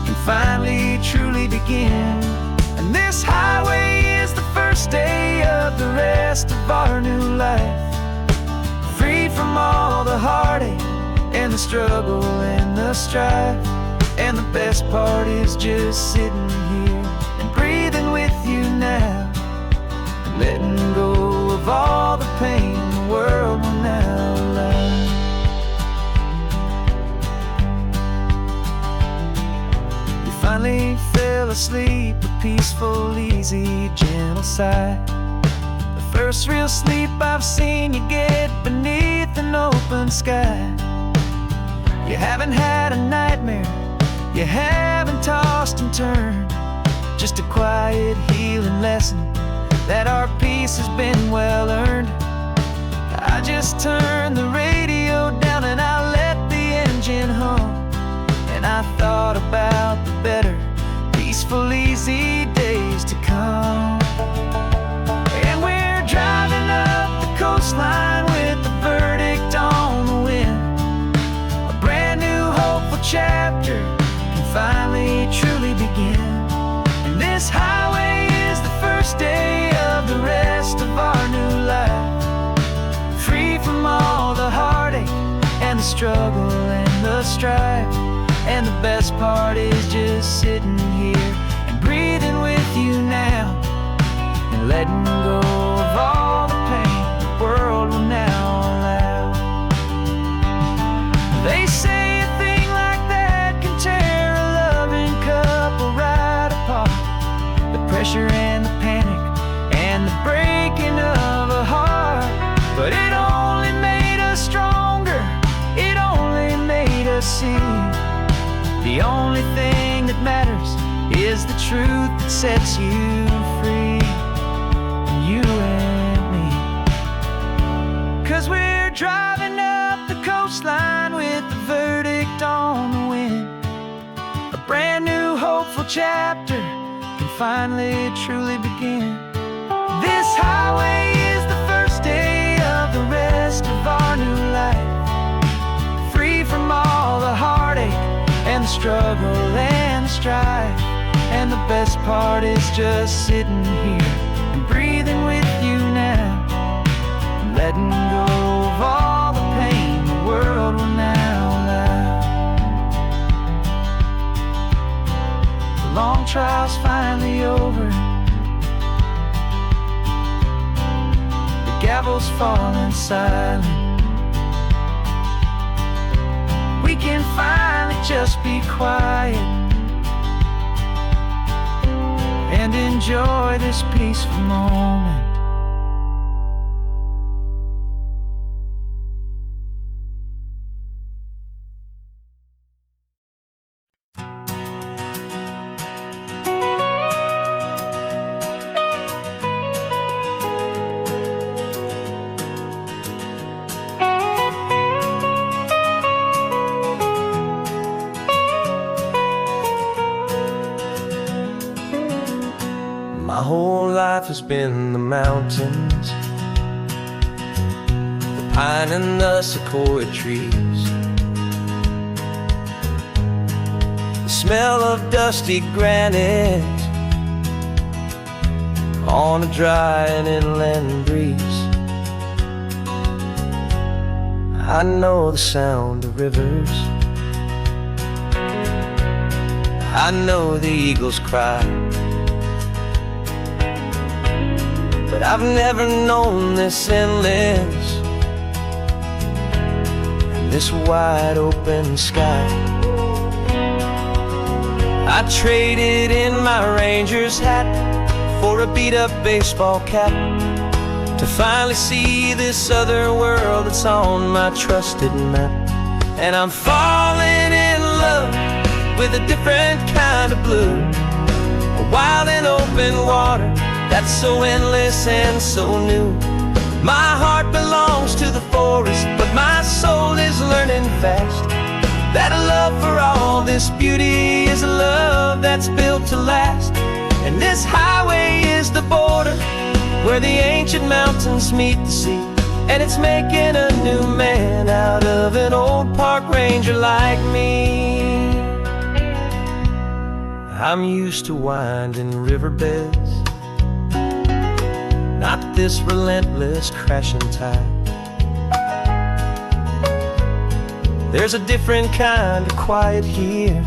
can finally truly begin. And this highway is the first day of the rest of our new life, free from all the heartache and the struggle and the strife. And the best part is just sitting here and breathing with you now, and letting go of all the pain the world will now allow. You finally fell asleep, a peaceful, easy, gentle sigh. The first real sleep I've seen you get beneath an open sky. You haven't had a nightmare, you haven't tossed and turned, just a quiet healing lesson that our peace has been well earned. I just turned the radio down and I let the engine hum, and I thought about the better, peaceful, easy days to come. And we're driving up the coastline with the verdict on the wind. A brand new hopeful chapter can finally truly begin. And this highway is the first day of the rest of our new life, free from all the heartache and the struggle and the strife. And the best part is just sitting here and breathing with you now, and letting go of all the pain the world will now allow. They say a thing like that can tear a loving couple right apart. The pressure and the panic and the breaking of a heart. But it only made us stronger, it only made us see the only thing that matters is the truth that sets you free, you and me. 'Cause we're driving up the coastline with the verdict on the wind. A brand new hopeful chapter can finally truly begin. This highway is the first day of the rest of our new life, free from all the heartache and the struggle and the strife. And the best part is just sitting here and breathing with you now, and letting go of all the pain the world will now allow. The long trial's finally over, the gavel's falling silent. We can finally just be quiet and enjoy this peaceful moment. My whole life has been the mountains, the pine and the sequoia trees, the smell of dusty granite on a dry and inland breeze. I know the sound of rivers, I know the eagles cry, but I've never known this endless and this wide open sky. I traded in my ranger's hat for a beat-up baseball cap to finally see this other world that's on my trusted map. And I'm falling in love with a different kind of blue, a wild and open water that's so endless and so new. My heart belongs to the forest, but my soul is learning fast that a love for all this beauty is a love that's built to last. And this highway is the border where the ancient mountains meet the sea, and it's making a new man out of an old park ranger like me. I'm used to winding riverbeds, not this relentless crashing tide. There's a different kind of quiet here,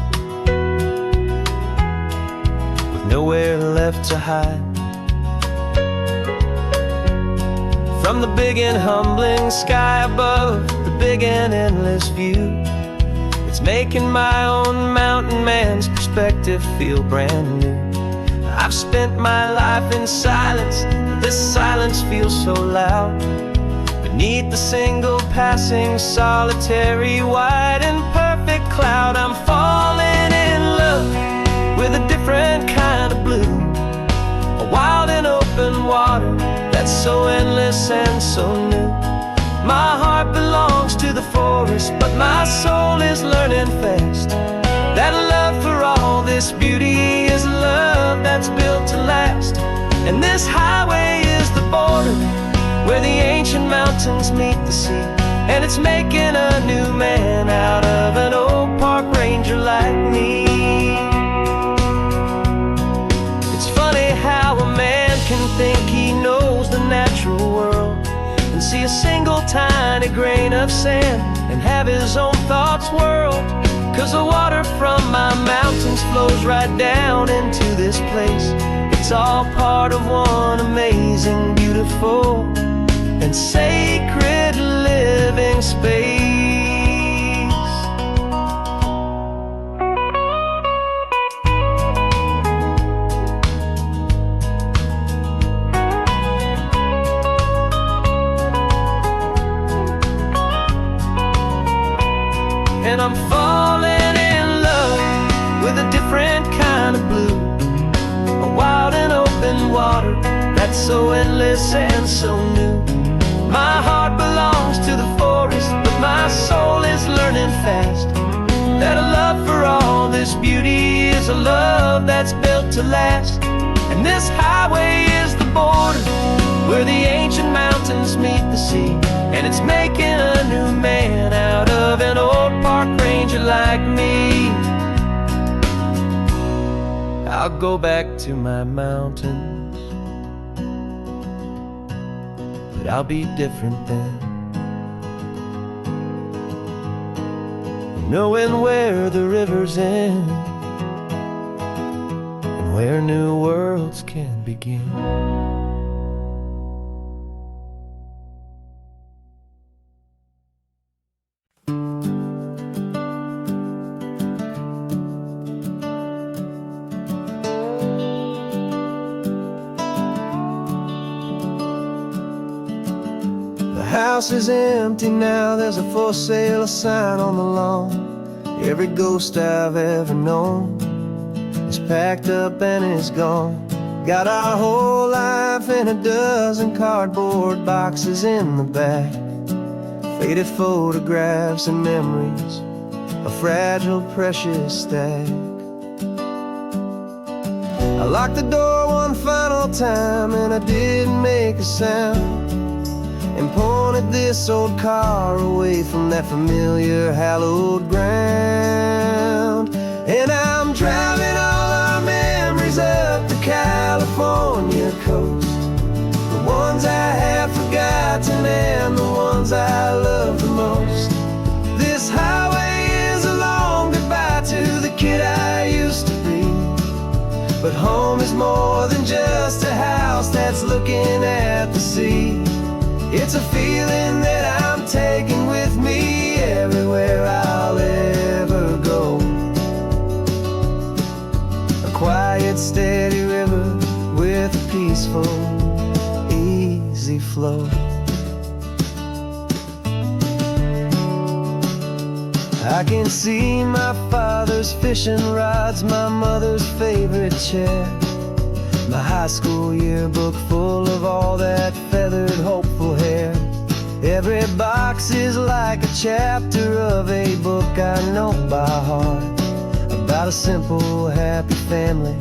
with nowhere left to hide. From the big and humbling sky above, the big and endless view, it's making my own mountain man's perspective feel brand new. I've spent my life in silence, this silence feels so loud. Beneath the single passing solitary white and perfect cloud, I'm falling in love with a different kind of blue, a wild and open water that's so endless and so new. My heart belongs to the forest, but my soul is learning fast that love for all this beauty is a love that's built to last. And this highway is the border where the ancient mountains meet the sea, and it's making a new man out of an old park ranger like me. It's funny how a man can think he knows the natural world and see a single tiny grain of sand and have his own thoughts whirled. 'Cause the water from my mountains flows right down into this place. It's all part of one amazing, beautiful, and sacred living space. And I'm falling in love with a different kind of blue, a wild and open water that's so endless and so new. My heart belongs to the forest, but my soul is learning fast that a love for all this beauty is a love that's built to last. And this highway is the border where the ancient mountains meet the sea, and it's making a new man out of an old park ranger like me. I'll go back to my mountains, but I'll be different then, knowing where the rivers end and where new worlds can begin. The house is empty now, there's a for sale sign on the lawn. Every ghost I've ever known is packed up and is gone. Got our whole life in a dozen cardboard boxes in the back, faded photographs and memories, a fragile, precious stack. I locked the door one final time and I didn't make a sound, and pointed this old car away from that familiar hallowed ground. And I'm driving all our memories up the California coast, the ones I have forgotten and the ones I love the most. This highway is a long goodbye to the kid I used to be, but home is more than just a house that's looking at the sea. It's a feeling that I'm taking with me everywhere I'll ever go. A quiet, steady river with a peaceful, easy flow. I can see my father's fishing rods, my mother's favorite chair, my high school yearbook full of all that feathered, hopeful hair. Every box is like a chapter of a book I know by heart, about a simple, happy family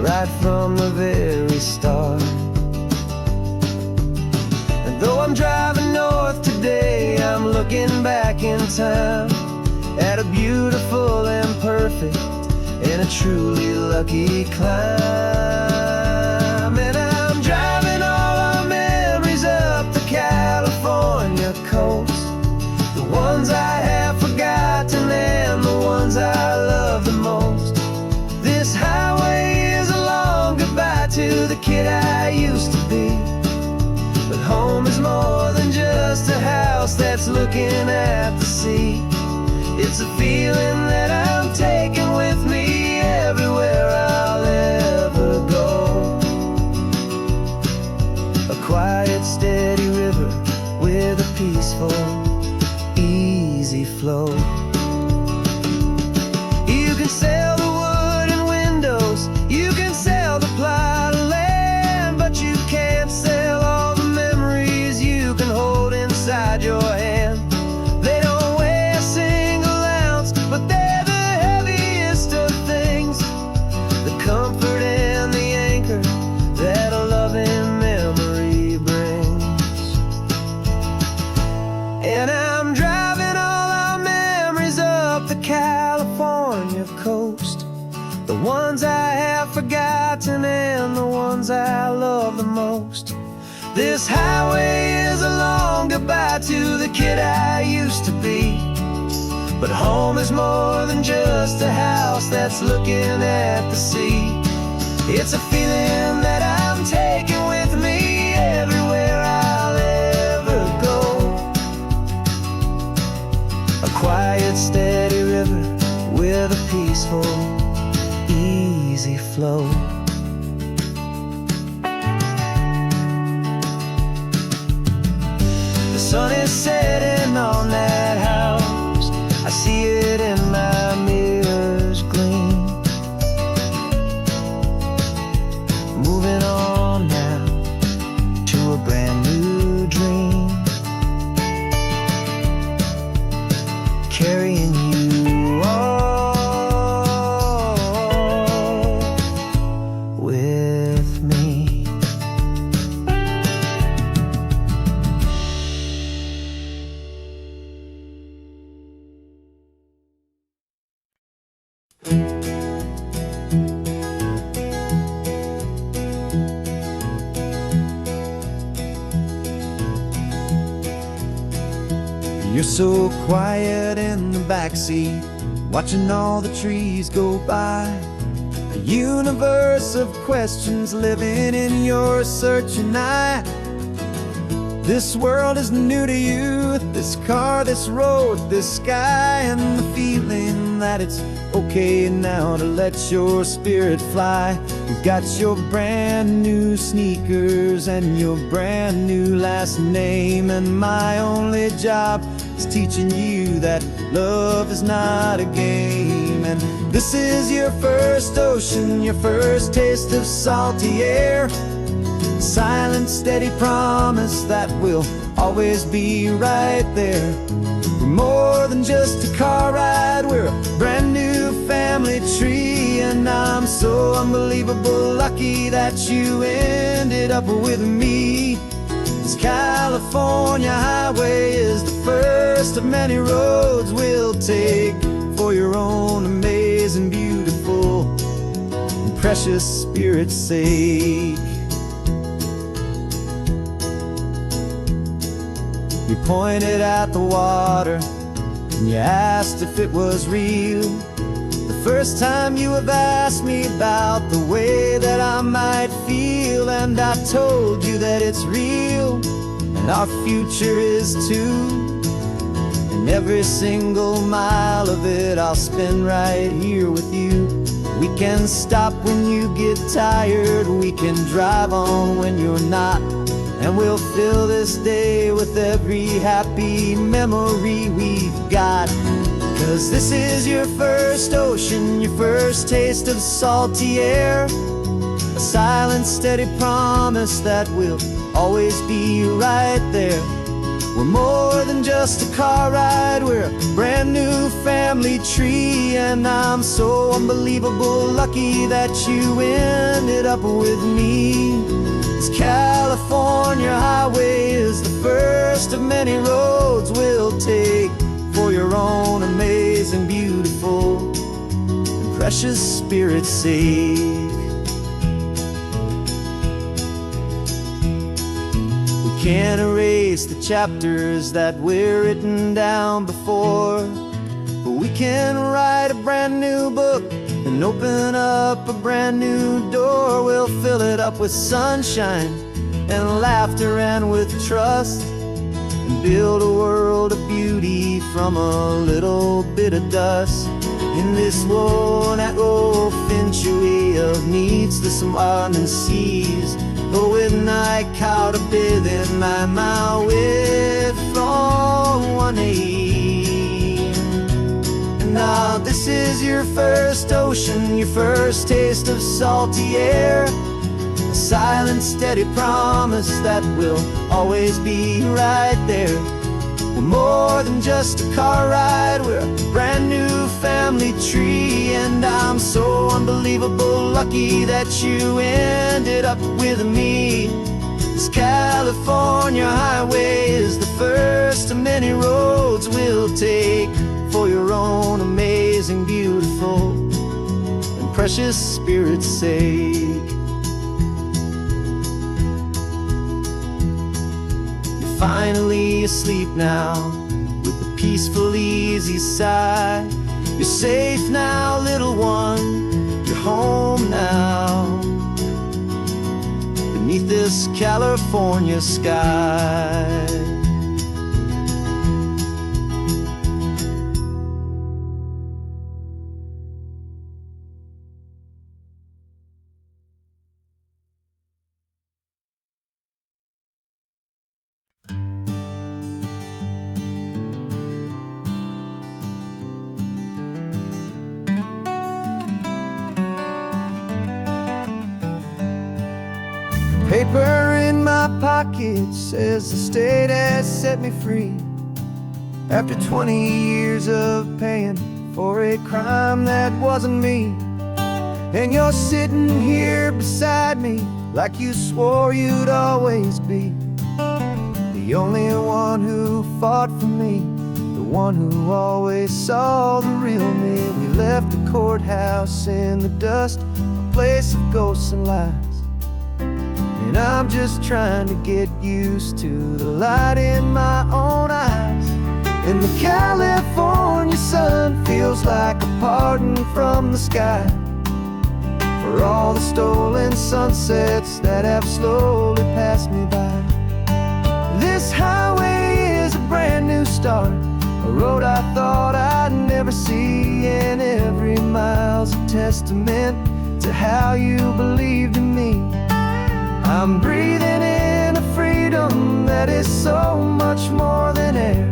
right from the very start. And though I'm driving north today, I'm looking back in time at a beautiful and perfect and a truly lucky climb. And I'm driving all our memories up the California coast, the ones I have forgotten and the ones I love the most. This highway is a long goodbye to the kid I used to be, but home is more than just a house that's looking at the sea. It's a feeling that I'm taking with me everywhere I'll ever go. A quiet, steady river with a peaceful, easy flow. You can sell the wood and windows, you can sell the plot of land, but you can't ones I love the most. This highway is a long goodbye to the kid I used to be. But home is more than just a house that's looking at the sea. It's a feeling that I'm taking with me everywhere I'll ever go. A quiet, steady river with a peaceful, easy flow. The sun is setting on that house. I see it in my mirror's gleam. Moving on now to a brand new dream. Carrying you all with me. You're so quiet in the backseat, watching all the trees go by. A universe of questions living in your searching eye. This world is new to you, this car, this road, this sky, and the feeling that it's okay now to let your spirit fly. You've got your brand new sneakers and your brand new last name, and my only job is teaching you that love is not a game. And this is your first ocean, your first taste of salty air. Silent, steady promise that we'll always be right there. We're more than just a car ride, we're a brand new family tree. And I'm so unbelievable lucky that you ended up with me. This California highway is the first of many roads we'll take for your own amazing, beautiful, and precious spirit's sake. You pointed at the water and you asked if it was real. The first time you have asked me about the way that I might feel, and I told you that it's real and our future is too. And every single mile of it I'll spend right here with you. We can stop when you get tired, we can drive on when you're not, and we'll fill this day with every happy memory we've got. 'Cause this is your first ocean, your first taste of salty air. A silent, steady promise that we'll always be right there. We're more than just a car ride, we're a brand new family tree. And I'm so unbelievable lucky that you ended up with me. This California highway is the first of many roads we'll take for your own amazing, beautiful, and precious spirit's sake. We can't erase the chapters that were written down before, but we can write a brand new book and open up a brand new door. We'll fill it up with sunshine and laughter and with trust, and build a world of beauty from a little bit of dust. In this world century of needs the surrounding seas, but when I caught a bit in my mouth with from one aim. And now this is your first ocean, your first taste of salty air. A silent, steady promise that we'll always be right there. We're more than just a car ride, we're a brand new family tree. And I'm so unbelievable lucky that you ended up with me. This California highway is the first of many roads we'll take for your own amazing, beautiful, and precious spirit's sake. finally asleep now, with a peaceful, easy sigh. You're safe now, little one, you're home now, beneath this California sky. Paper in my pocket says the state has set me free, after 20 years of paying for a crime that wasn't me. And you're sitting here beside me like you swore you'd always be, the only one who fought for me, the one who always saw the real me. We left the courthouse in the dust, a place of ghosts and lies. And I'm just trying to get used to the light in my own eyes. And the California sun feels like a pardon from the sky for all the stolen sunsets that have slowly passed me by. This highway is a brand new start, a road I thought I'd never see, and every mile's a testament to how you believed in me. I'm breathing in a freedom that is so much more than air,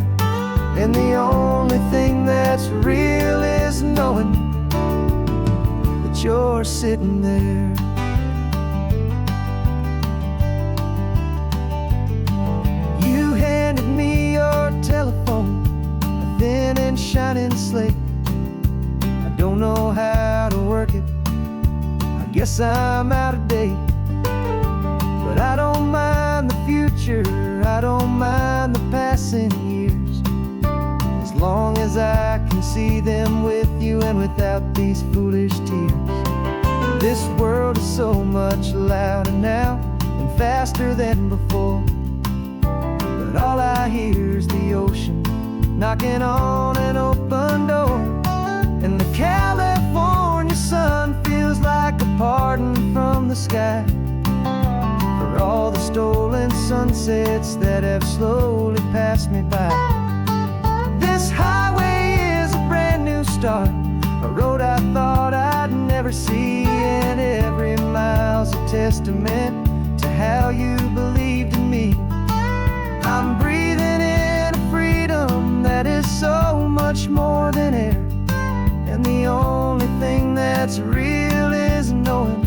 and the only thing that's real is knowing that you're sitting there. You handed me your telephone, a thin and shining slate. I don't know how to work it, I guess I'm out of date. But I don't mind the future, I don't mind the passing years, as long as I can see them with you and without these foolish tears. This world is so much louder now and faster than before, but all I hear is the ocean knocking on an open door. And the California sun feels like a pardon from the sky for all the stolen sunsets that have slowly passed me by. This highway is a brand new start, a road I thought I'd never see, and every mile's a testament to how you believed in me. I'm breathing in a freedom that is so much more than air, and the only thing that's real is knowing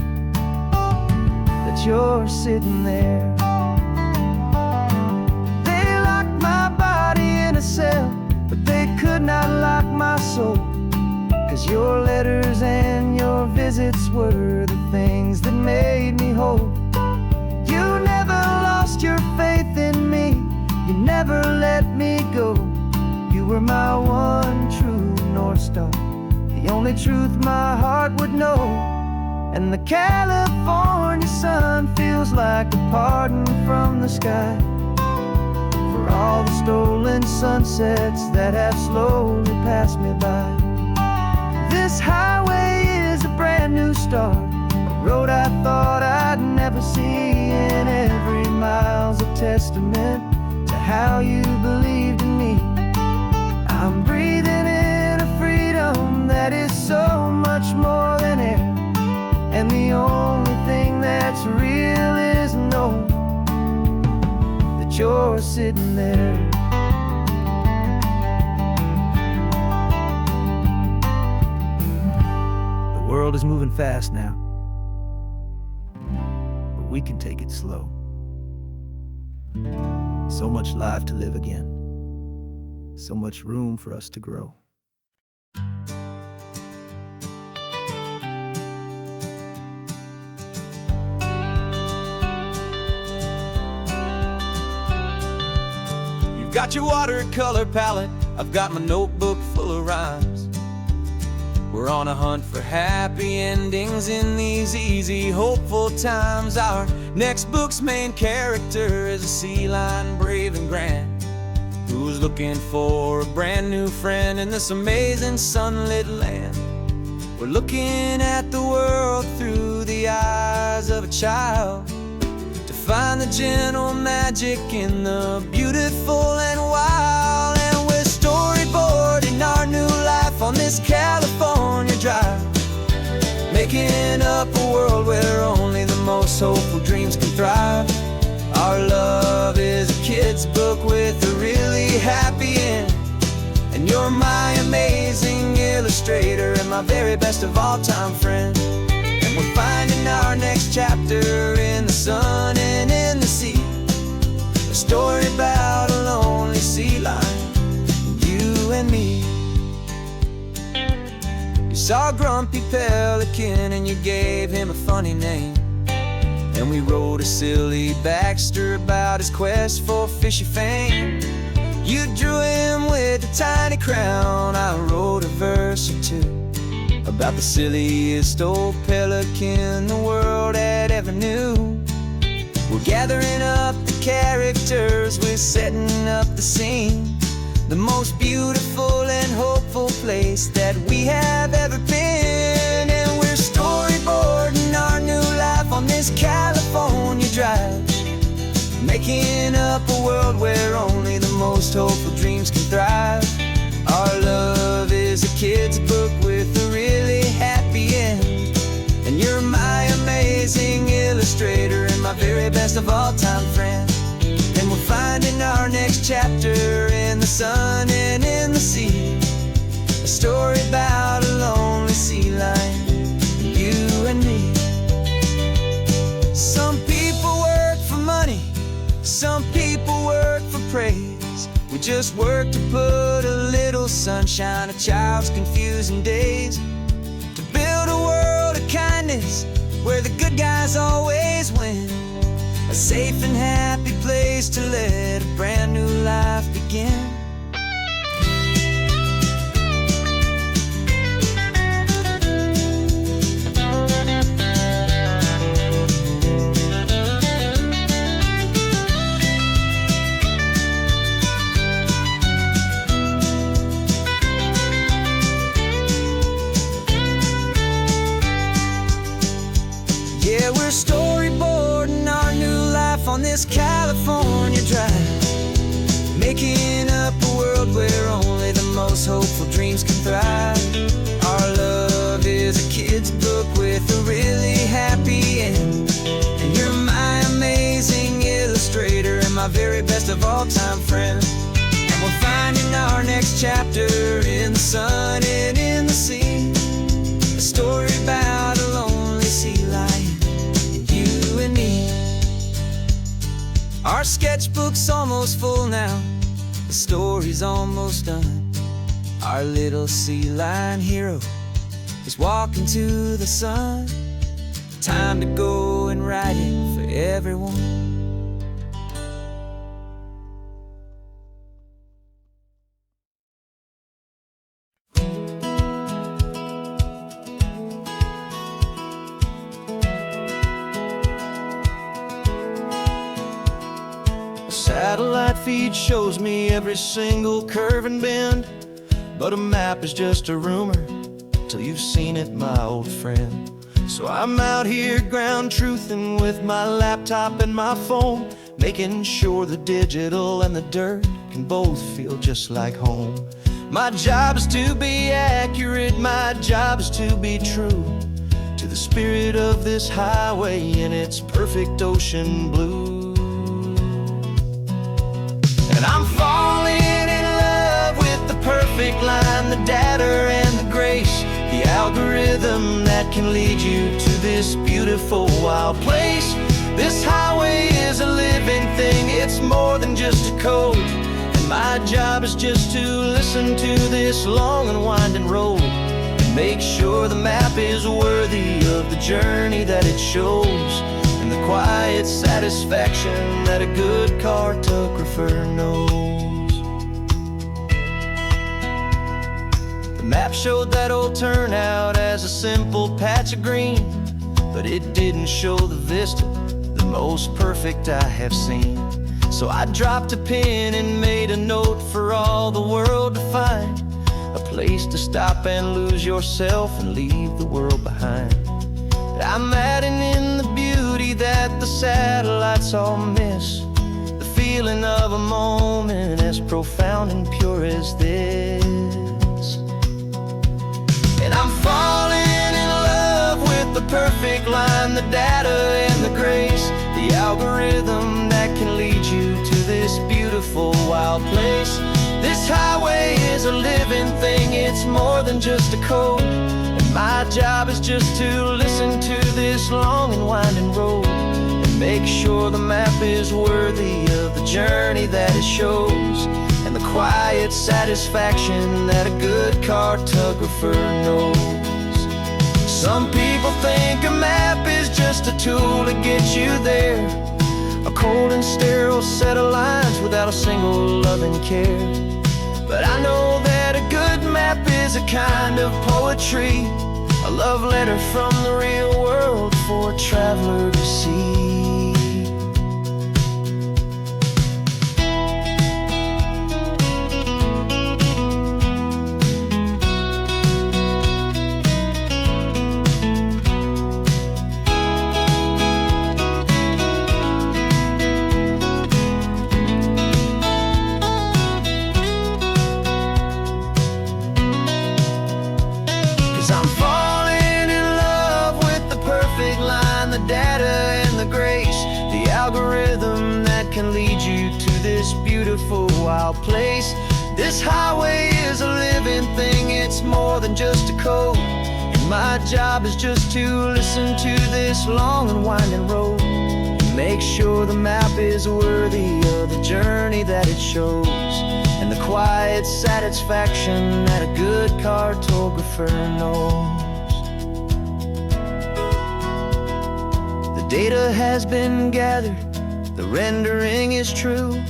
that you're sitting there. They locked my body in a cell, but they could not lock my soul, 'cause your letters and your visits were the things that made me whole. You never lost your faith in me, you never let me go. You were my one true North Star, the only truth my heart would know. And the California sun feels like a pardon from the sky for all the stolen sunsets that have slowly passed me by. This highway is a brand new start, a road I thought I'd never see, and every mile's a testament to how you believed in me. I'm breathing in a freedom that is so much more than air, and the only thing that's real is knowing that you're sitting there. The world is moving fast now, but we can take it slow. So much life to live again, so much room for us to grow. You've got your watercolor palette, I've got my notebook full of rhymes. We're on a hunt for happy endings in these easy, hopeful times. Our next book's main character is a sea lion, brave and grand, who's looking for a brand new friend in this amazing sunlit land. We're looking at the world through the eyes of a child, to find the gentle magic in the beautiful and wild. And we're storyboarding our new life on this California drive, making up a world where only the most hopeful dreams can thrive. Our love is a kid's book with a really happy end, and you're my amazing illustrator and my very best of all-time friend. And we're finding our next chapter in the sun and in the sea, a story about a lonely sea lion, you and me. You saw a grumpy pelican and you gave him a funny name, and we wrote a silly Baxter about his quest for fishy fame. You drew him with a tiny crown, I wrote a verse or two about the silliest old pelican the world had ever knew. We're gathering up the characters, we're setting up the scene, the most beautiful and hopeful place that we have ever been. And we're storyboarding our new life on this California drive, making up a world where only the most hopeful dreams can thrive. Our love is a kid's book with a really happy end, and you're my amazing illustrator and my very best of all-time friend. And we're finding our next chapter in the sun and in the sea, a story about a lonely sea lion, you and me. Some people work for money, some people work for praise. We just work to put a little sunshine in a child's confusing days, to build a world of kindness where the good guys always win, a safe and happy place to let a brand new life begin. Yeah, we're storyboarding our new life on this California drive, making up a world where only the most hopeful dreams can thrive. Our love is a kid's book with a really happy end, and you're my amazing illustrator and my very best of all-time friend. And we're finding our next chapter in the sun and in the sea, a story about a lonely sea lion, you and me. Our sketchbook's almost full now, the story's almost done. Our little sea lion hero is walking to the sun. Time to go and write it for everyone. Satellite feed shows me every single curve and bend, but a map is just a rumor till you've seen it, my old friend. So I'm out here ground truthing with my laptop and my phone, making sure the digital and the dirt can both feel just like home. My job is to be accurate, my job is to be true to the spirit of this highway in its perfect ocean blue. And I'm falling in love with the perfect line, the data and the grace, the algorithm that can lead you to this beautiful wild place. This highway is a living thing, it's more than just a code, and my job is just to listen to this long and winding road and make sure the map is worthy of the journey that it shows, and the quiet satisfaction that a good cartographer knows. The map showed that old turnout as a simple patch of green, but it didn't show the vista, the most perfect I have seen. So I dropped a pin and made a note for all the world to find, a place to stop and lose yourself and leave the world behind. I'm adding in the beauty that the satellites all miss, the feeling of a moment as profound and pure as this. And I'm falling in love with the perfect line, the data and the grace, the algorithm that can lead you to this beautiful wild place. This highway is a living thing, it's more than just a code, and my job is just to listen to this long and winding road and make sure the map is worthy of the journey that it shows, and the quiet satisfaction that a good cartographer knows. Some people think a map is just a tool to get you there, a cold and sterile set of lines without a single loving care. But I know that a good map is a kind of poetry, a love letter from the real world for a traveler to see. 'Cause I'm falling in love with the perfect line, the data and the grace, the algorithm that can lead you to this beautiful wild place. This highway is a living thing, it's more than just a code, and my job is just to listen to this long and winding road and make sure the map is worthy of the journey that it shows, and the quiet satisfaction that a good cartographer knows. The data has been gathered, the rendering is true.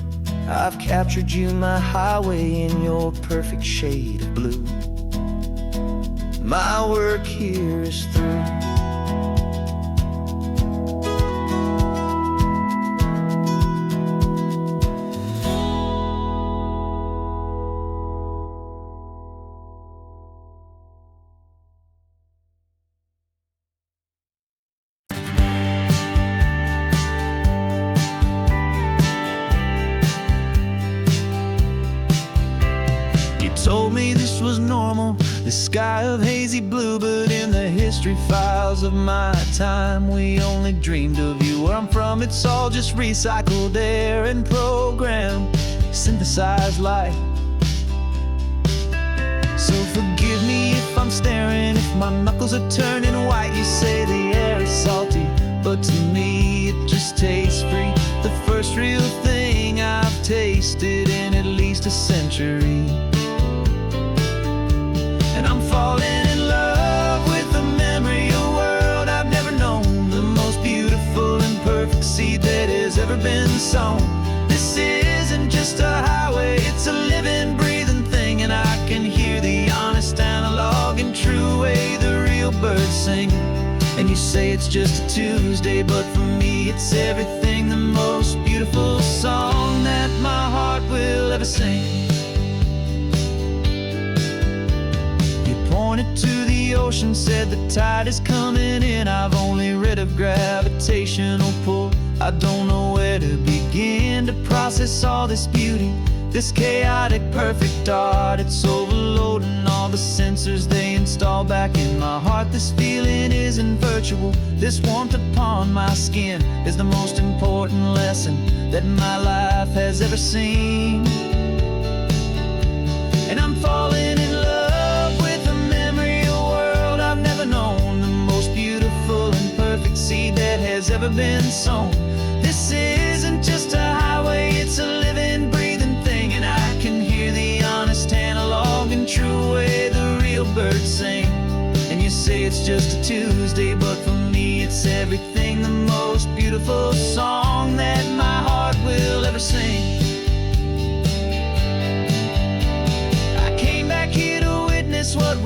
I've captured you, my highway, in your perfect shade of blue. My work here is through. Told me this was normal, this sky of hazy blue, but in the history files of my time, we only dreamed of you. Where I'm from, it's all just recycled air and programmed, synthesized light. So forgive me if I'm staring, if my knuckles are turning white. You say the air is salty, but to me it just tastes free. The first real thing I've tasted in at least a century. And I'm falling in love with the memory of a world I've never known, the most beautiful and perfect seed that has ever been sown. This isn't just a highway, it's a living, breathing thing, and I can hear the honest, analog, and true way the real birds sing. And you say it's just a Tuesday, but for me it's everything, the most beautiful song that my heart will ever sing. Pointed to the ocean, said the tide is coming in. I've only read of gravitational pull, I don't know where to begin to process all this beauty, this chaotic perfect art. It's overloading all the sensors they install back in my heart. This feeling isn't virtual, this warmth upon my skin is the most important lesson that my life has ever seen. And I'm falling in love known, the most beautiful and perfect seed that has ever been sown. This isn't just a highway, it's a living, breathing thing, and I can hear the honest, analog, and true way the real birds sing. And you say it's just a Tuesday, but for me it's everything, the most beautiful song that my heart will ever sing. I came back here to witness what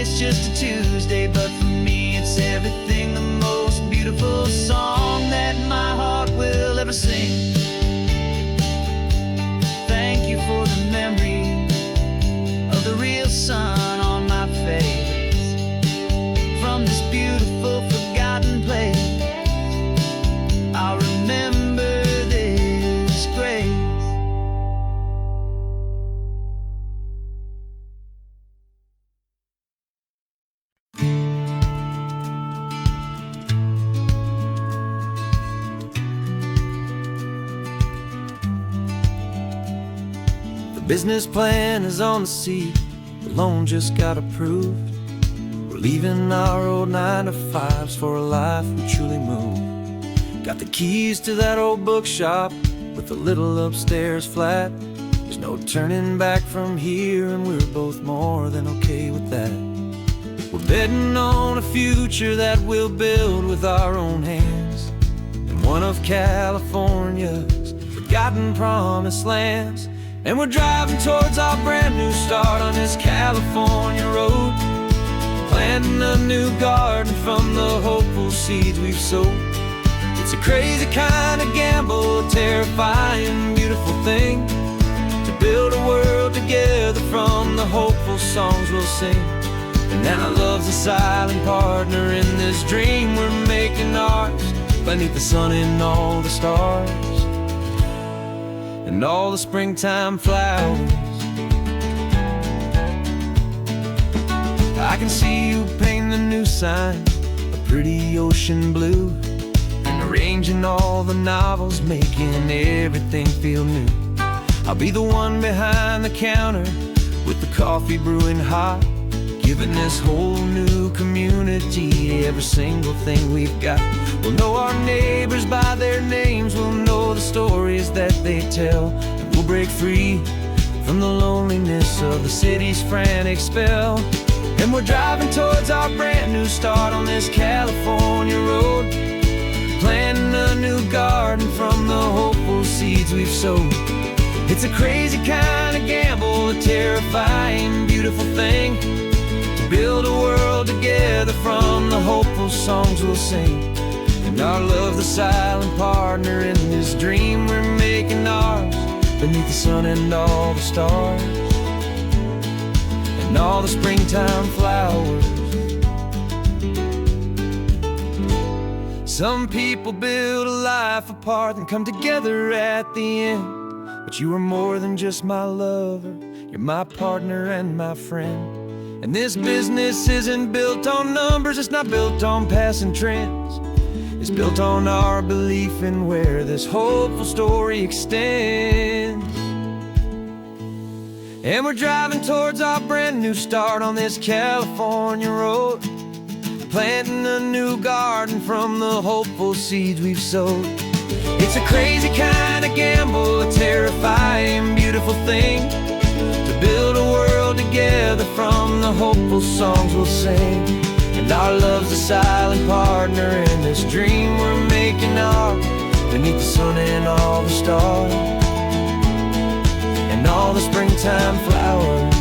it's just a Tuesday, but for me it's everything, the most beautiful song that my heart will ever sing. Thank you for the memory of the real sun on my face, from this beautiful forgotten place. I'll remember this grace. The business plan is on the seat, the loan just got approved. We're leaving our old 9-to-5s for a life we truly move. Got the keys to that old bookshop with the little upstairs flat. There's no turning back from here, and we're both more than okay with that. We're betting on a future that we'll build with our own hands, in one of California's forgotten promised lands. And we're driving towards our brand new start on this California road, planting a new garden from the hopeful seeds we've sowed. It's a crazy kind of gamble, a terrifying, beautiful thing, to build a world together from the hopeful songs we'll sing. And now love's a silent partner in this dream we're making ours, beneath the sun and all the stars and all the springtime flowers. I can see you painting the new sign a pretty ocean blue, and arranging all the novels, making everything feel new. I'll be the one behind the counter with the coffee brewing hot, giving this whole new community every single thing we've got. We'll know our neighbors by their names, we'll know the stories that they tell, and we'll break free from the loneliness of the city's frantic spell. And we're driving towards our brand new start on this California road, planting a new garden from the hopeful seeds we've sowed. It's a crazy kind of gamble, a terrifying, beautiful thing, to build a world together from the hopeful songs we'll sing. And our love's the silent partner in this dream we're making ours, beneath the sun and all the stars and all the springtime flowers. Some people build a life apart and come together at the end, but you are more than just my lover, you're my partner and my friend. And this business isn't built on numbers, it's not built on passing trends. It's built on our belief in where this hopeful story extends. And we're driving towards our brand new start on this California road, planting a new garden from the hopeful seeds we've sowed. It's a crazy kind of gamble, a terrifying, beautiful thing, to build a world together from the hopeful songs we'll sing. And our love's a silent partner in this dream we're making ours, beneath the sun and all the stars and all the springtime flowers.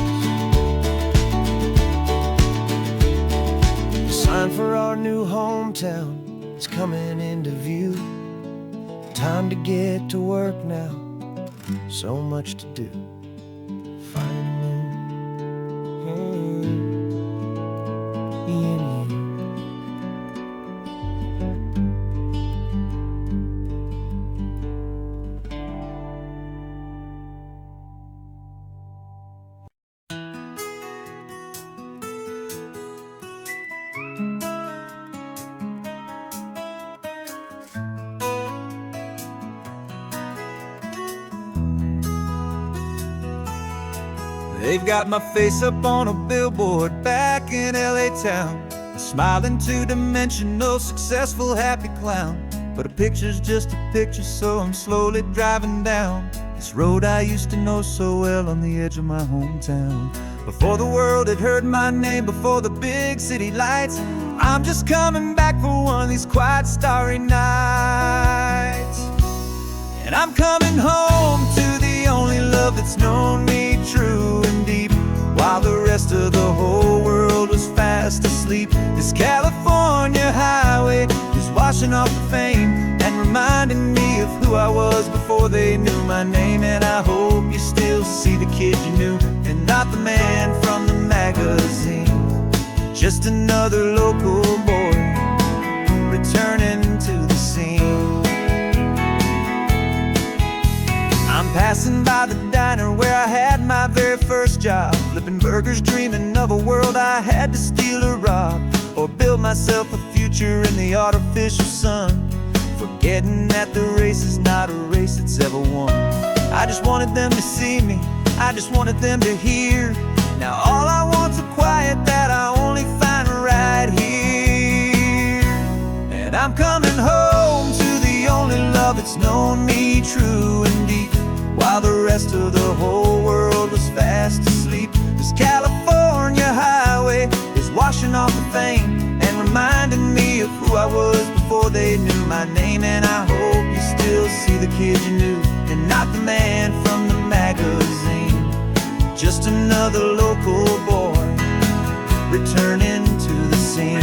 The sign for our new hometown is coming into view. Time to get to work now, so much to do. They've got my face up on a billboard back in LA town, a smiling two-dimensional, successful, happy clown. But a picture's just a picture, so I'm slowly driving down this road I used to know so well on the edge of my hometown. Before the world had heard my name, before the big city lights, I'm just coming back for one of these quiet, starry nights. And I'm coming home to the only love that's known me true and deep, while the rest of the whole world was found off the fame and reminding me of who I was before they knew my name. And I hope you still see the kid you knew and not the man from the magazine. Just another local boy returning to the scene. I'm passing by the diner where I had my very first job, flipping burgers, dreaming of a world I had to steal or rob, or build myself a future in the artificial sun, forgetting that the race is not a race that's ever won. I just wanted them to see me, I just wanted them to hear. Now all I want's a quiet that I only find right here. And I'm coming home to the only love that's known me true and deep, while the rest of the whole world was fast asleep. This California highway is washing off the fame and reminding me of who I was before they knew my name. And I hope you still see the kid you knew and not the man from the magazine. Just another local boy returning to the scene.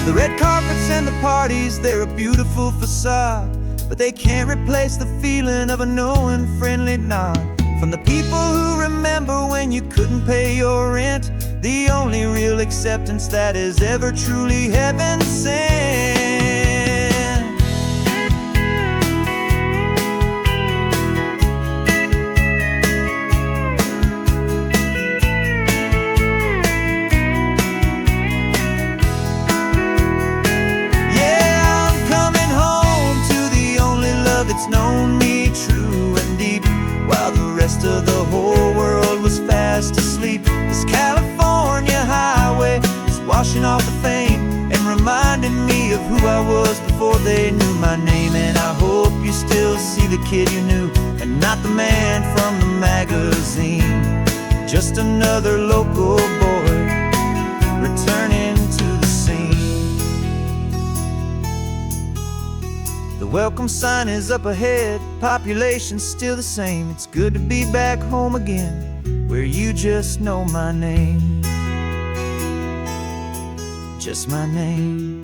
The red carpets and the parties, they're a beautiful facade, but they can't replace the feeling of a knowing friendly nod from the people who remember when you couldn't pay your rent, the only real acceptance that is ever truly heaven sent. It's known me true and deep, while the rest of the whole world was fast asleep. This California highway is washing off the fame and reminding me of who I was before they knew my name. And I hope you still see the kid you knew and not the man from the magazine. Just another local boy returning to the scene. The welcome sign is up ahead, population's still the same. It's good to be back home again, where you just know my name. Just my name.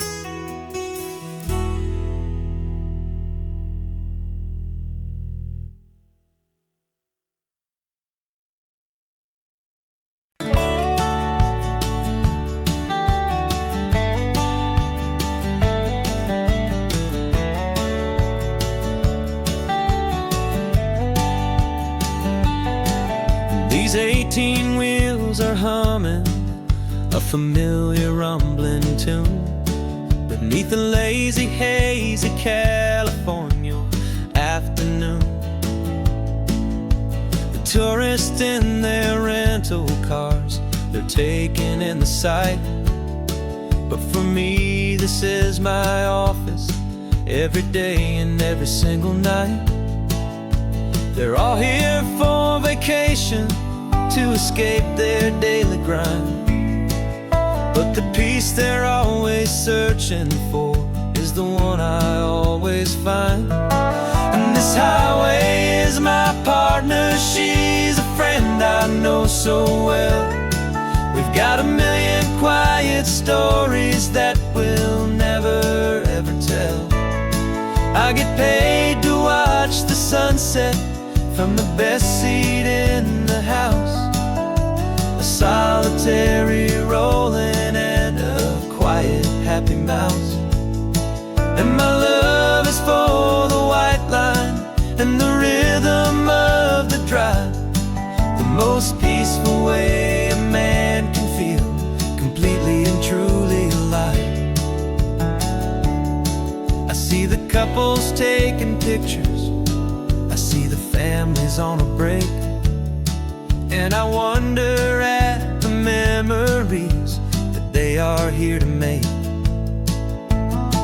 These 18 wheels are humming a familiar rumbling tune beneath the lazy haze of California afternoon. The tourists in their rental cars, they're taking in the sight, but for me this is my office every day and every single night. They're all here for vacation, to escape their daily grind, but the peace they're always searching for is the one I always find. And this highway is my partner, she's a friend I know so well. We've got a million quiet stories that we'll never ever tell. I get paid to watch the sunset from the best seat in the house, a solitary rolling and a quiet happy mouse. And my love is for the white line and the rhythm of the drive, the most peaceful way a man can feel completely and truly alive. I see the couples taking pictures, I see the families on a break, and I wonder at the memories that they are here to make.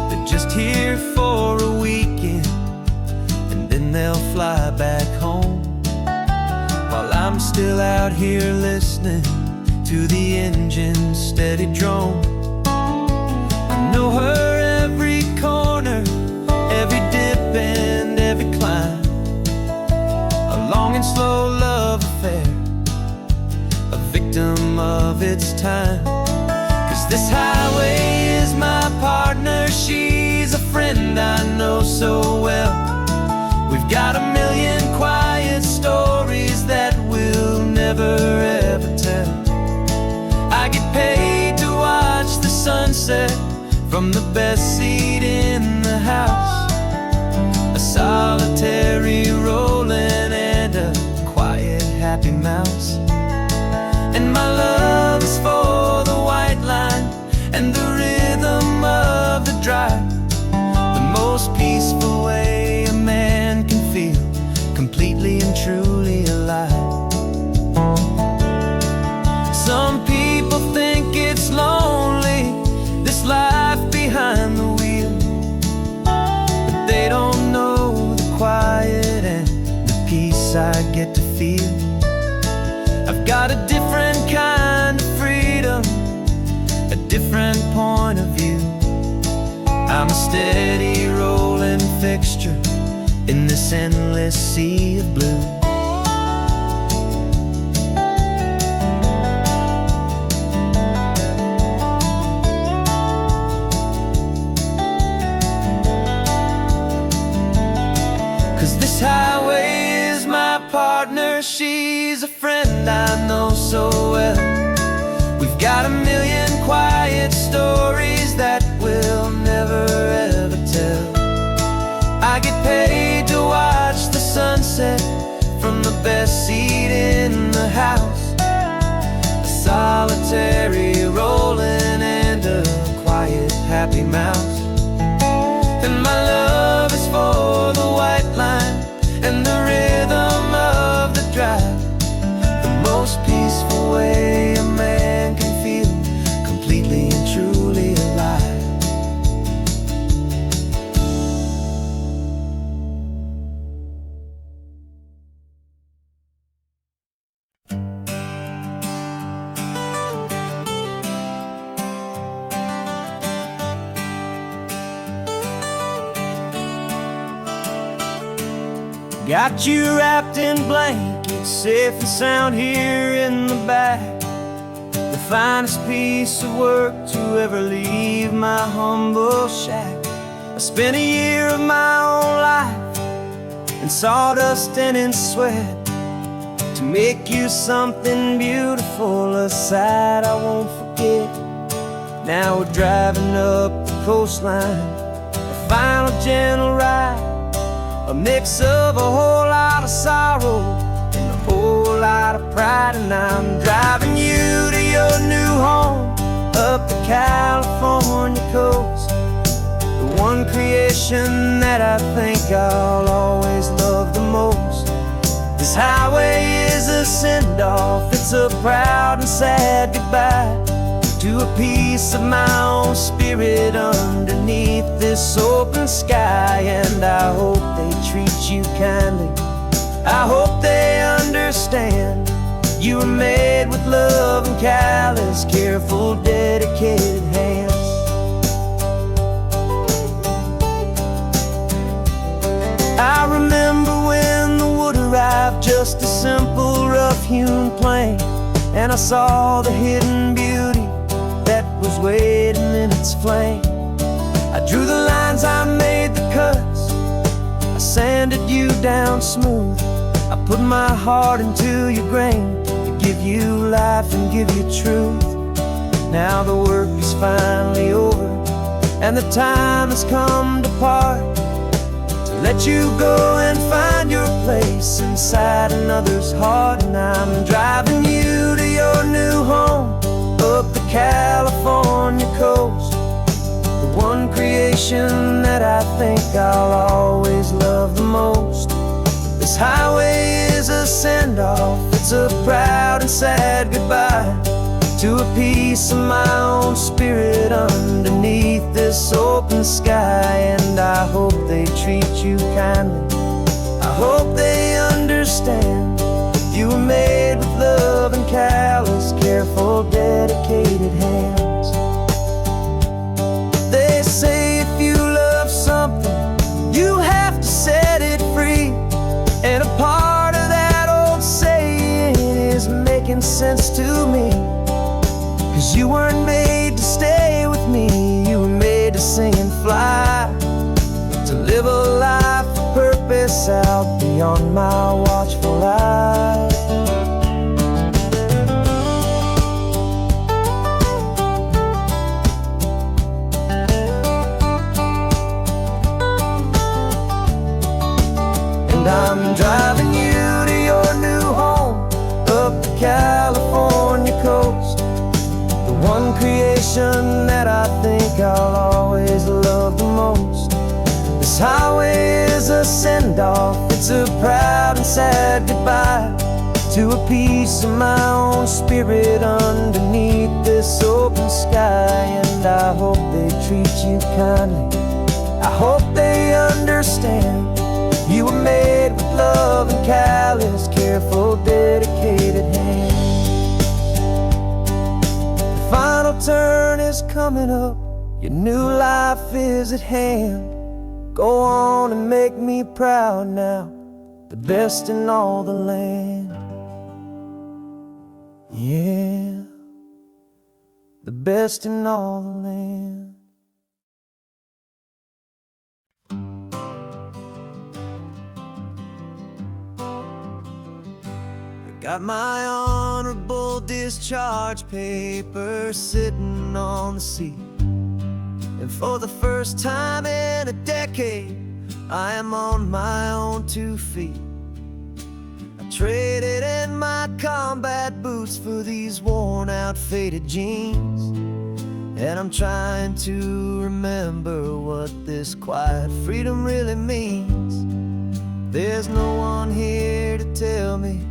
They're just here for a weekend and then they'll fly back home, while I'm still out here listening to the engine's steady drone. I know her every corner, every dip and every climb, a long and slow love affair, a victim of its time. 'Cause this highway is she's a friend I know so well. We've got a million quiet stories that we'll never ever tell. I get paid to watch the sunset from the best seat in the house. A solitary rolling and a quiet happy mouse. And my love is for the white line and the rhythm of the drive. The most peaceful way a man can feel completely and truly alive. Some people think it's lonely, this life behind the wheel, but they don't know the quiet and the peace I get to feel. I've got a different kind of freedom, a different point of view. I'm a steady rolling fixture in this endless sea of blue. 'Cause this highway is my partner, she's a friend I know so well. We've got a million quiet stories that we'll never ever tell. I get paid to watch the sunset from the best seat in the house. A solitary rolling and a quiet happy mouse. And my love is for the white line and the rhythm of the drive. The most peaceful way a man can feel completely and truly alive. Got you wrapped in blankets, safe and sound here in the back. The finest piece of work to ever leave my humble shack. I spent a year of my own life in sawdust and in sweat to make you something beautiful, a sight I won't forget. Now we're driving up the coastline, a final gentle ride, a mix of a whole lot of sorrow and a whole lot of pride. And I'm driving you to your new home up the California coast, the one creation that I think I'll always love the most. This highway is a send-off, it's a proud and sad goodbye to a piece of my own spirit underneath this open sky. And I hope they treat you kindly, I hope they understand. You were made with love and callous, careful, dedicated hands. I remember when the wood arrived, just a simple rough-hewn plank, and I saw the hidden beauty that was waiting in its flame. I drew the lines, I made the cuts, I sanded you down smooth. I put my heart into your grain to give you life and give you truth. Now the work is finally over and the time has come to part, to let you go and find your place inside another's heart. And I'm driving you to your new home up the California coast, the one creation that I think I'll always love the most. This highway is a send-off, it's a proud and sad goodbye to a piece of my own spirit underneath this open sky. And I hope they treat you kindly, I hope they understand. You were made with love and callous, careful, dedicated hands. They say if you love something, you have to set it free. And a part of that old saying is making sense to me. 'Cause you weren't made to stay with me, you were made to sing and fly. on my watchful eye. And I'm driving you to your new home, up the California coast, the one creation that I think I'll always love the most. This highway is a send-off, it's a proud and sad goodbye to a piece of my own spirit underneath this open sky. And I hope they treat you kindly, I hope they understand you were made with love and callous, careful, dedicated hands. The final turn is coming up, your new life is at hand. Go on and make me proud now, the best in all the land. Yeah, the best in all the land. Got my honorable discharge paper sitting on the seat, and for the first time in a decade, I am on my own 2 feet. I traded in my combat boots for these worn out faded jeans, and I'm trying to remember what this quiet freedom really means. There's no one here to tell me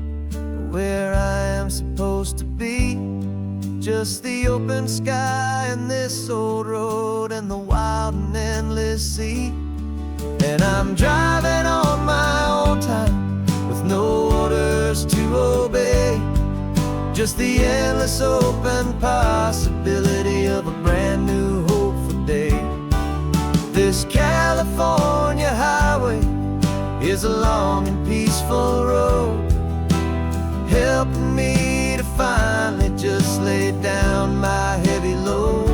where I am supposed to be, just the open sky and this old road and the wild and endless sea. And I'm driving on my own time with no orders to obey, just the endless open possibility of a brand new hopeful day. This California highway is a long and peaceful road, helping me to finally just lay down my heavy load.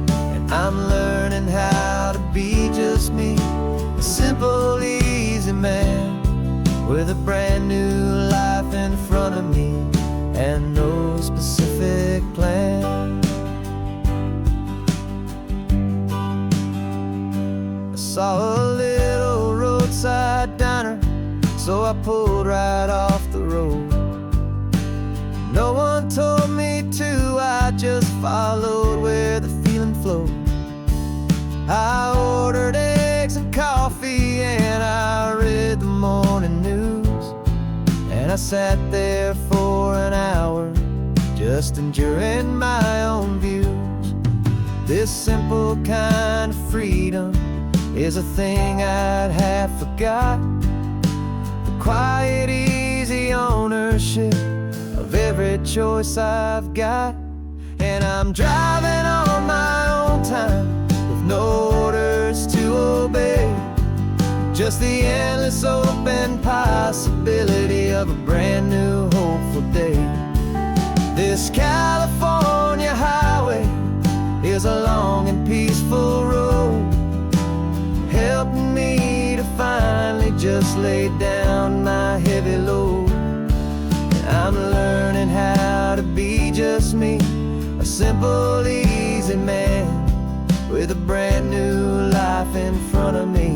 And I'm learning how to be just me, a simple, easy man with a brand new life in front of me and no specific plan. I saw a little roadside diner, so I pulled right off the road. No one told me to, I just followed where the feeling flowed. I ordered eggs and coffee and I read the morning news, and I sat there for an hour just enduring my own views. This simple kind of freedom is a thing I'd have forgot, the quiet, easy ownership of every choice I've got. And I'm driving on my own time with no orders to obey, just the endless open possibility of a brand new hopeful day. This California highway is a long and peaceful road, helping me to finally just lay down my heavy load. I'm learning how to be just me, a simple, easy man with a brand new life in front of me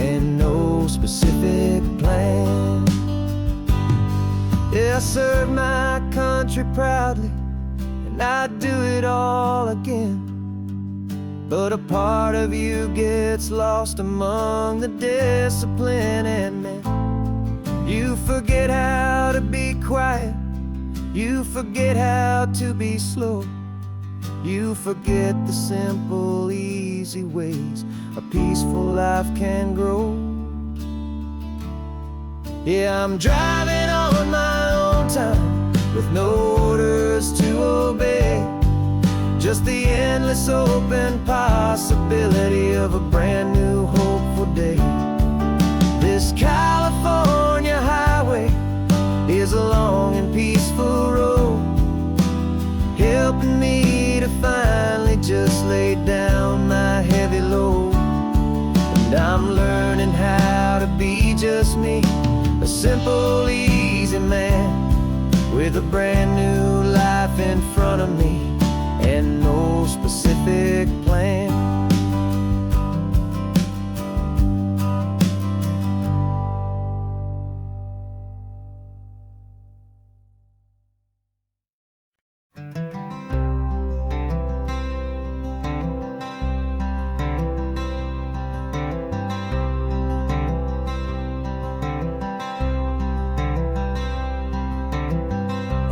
and no specific plan. Yeah, I serve my country proudly and I'd do it all again, but a part of you gets lost among the discipline and men. You forget how to be quiet, you forget how to be slow, you forget the simple, easy ways a peaceful life can grow. Yeah, I'm driving on my own time with no orders to obey, just the endless open possibility of a brand new hopeful day. This California highway is a long and peaceful road, helping me to finally just lay down my heavy load. And I'm learning how to be just me, a simple, easy man with a brand new life in front of me and no specific plan.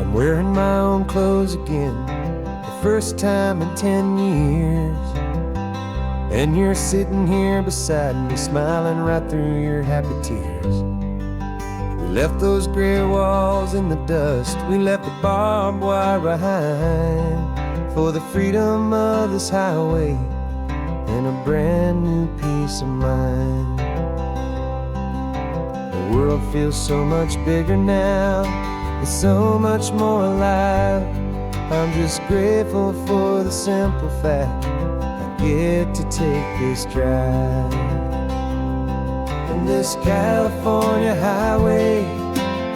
I'm wearing my own clothes again, the first time in 10 years. And you're sitting here beside me, smiling right through your happy tears. We left those gray walls in the dust, we left the barbed wire behind, for the freedom of this highway and a brand new peace of mind. The world feels so much bigger now, it's so much more alive. I'm just grateful for the simple fact I get to take this drive. And this California highway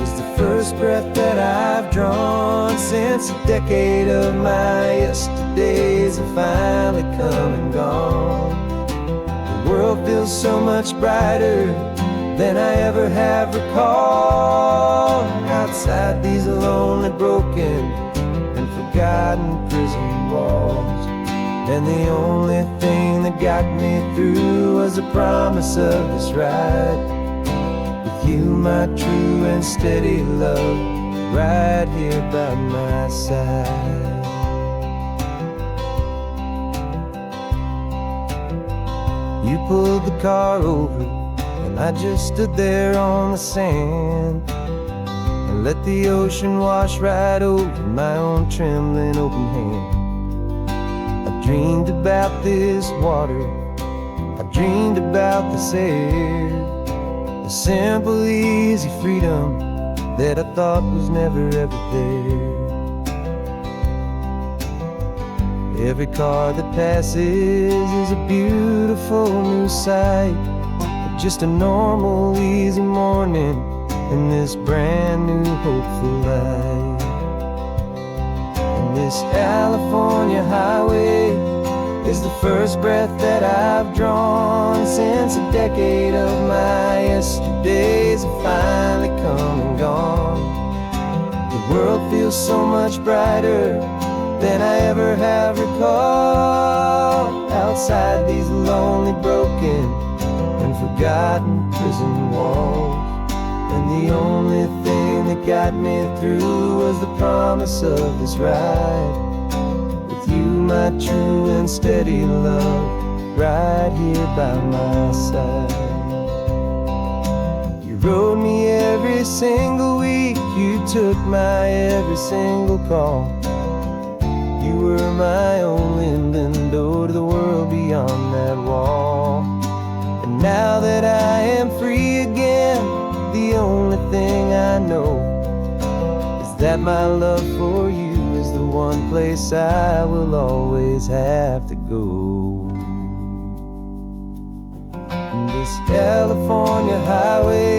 is the first breath that I've drawn since a decade of my yesterdays have finally come and gone. The world feels so much brighter than I ever have recalled. Outside these lonely, broken, and forgotten prison walls. And the only thing that got me through was the promise of this ride with you, my true and steady love, right here by my side. You pulled the car over and I just stood there on the sand and let the ocean wash right over my own trembling open hand. I dreamed about this water, I dreamed about this air, the simple, easy freedom that I thought was never ever there. Every car that passes is a beautiful new sight, just a normal, easy morning in this brand new, hopeful life. And this California highway is the first breath that I've drawn since a decade of my yesterdays have finally come and gone. The world feels so much brighter than I ever have recalled. Outside these lonely, broken, and forgotten prison walls. And the only thing that got me through was the promise of this ride with you, my true and steady love, right here by my side. You rode me every single week, you took my every single call. You were my only window to the world beyond that wall. And now that I am free again, the only thing I know is that my love for you is the one place I will always have to go. And this California highway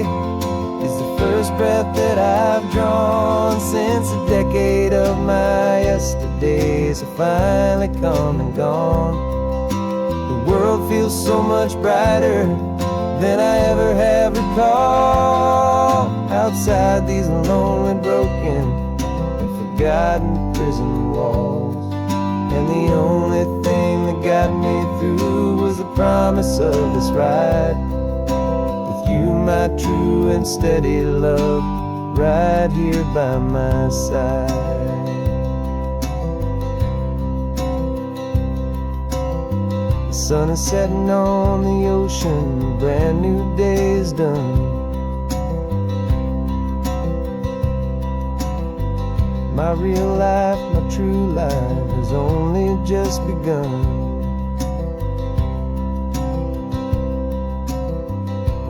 is the first breath that I've drawn since a decade of my yesterdays have finally come and gone. The world feels so much brighter than I ever have recalled. Outside these lonely, broken, and forgotten prison walls. And the only thing that got me through was the promise of this ride with you, my true and steady love, right here by my side. The sun is setting on the ocean, a brand new day is done. My real life, my true life has only just begun.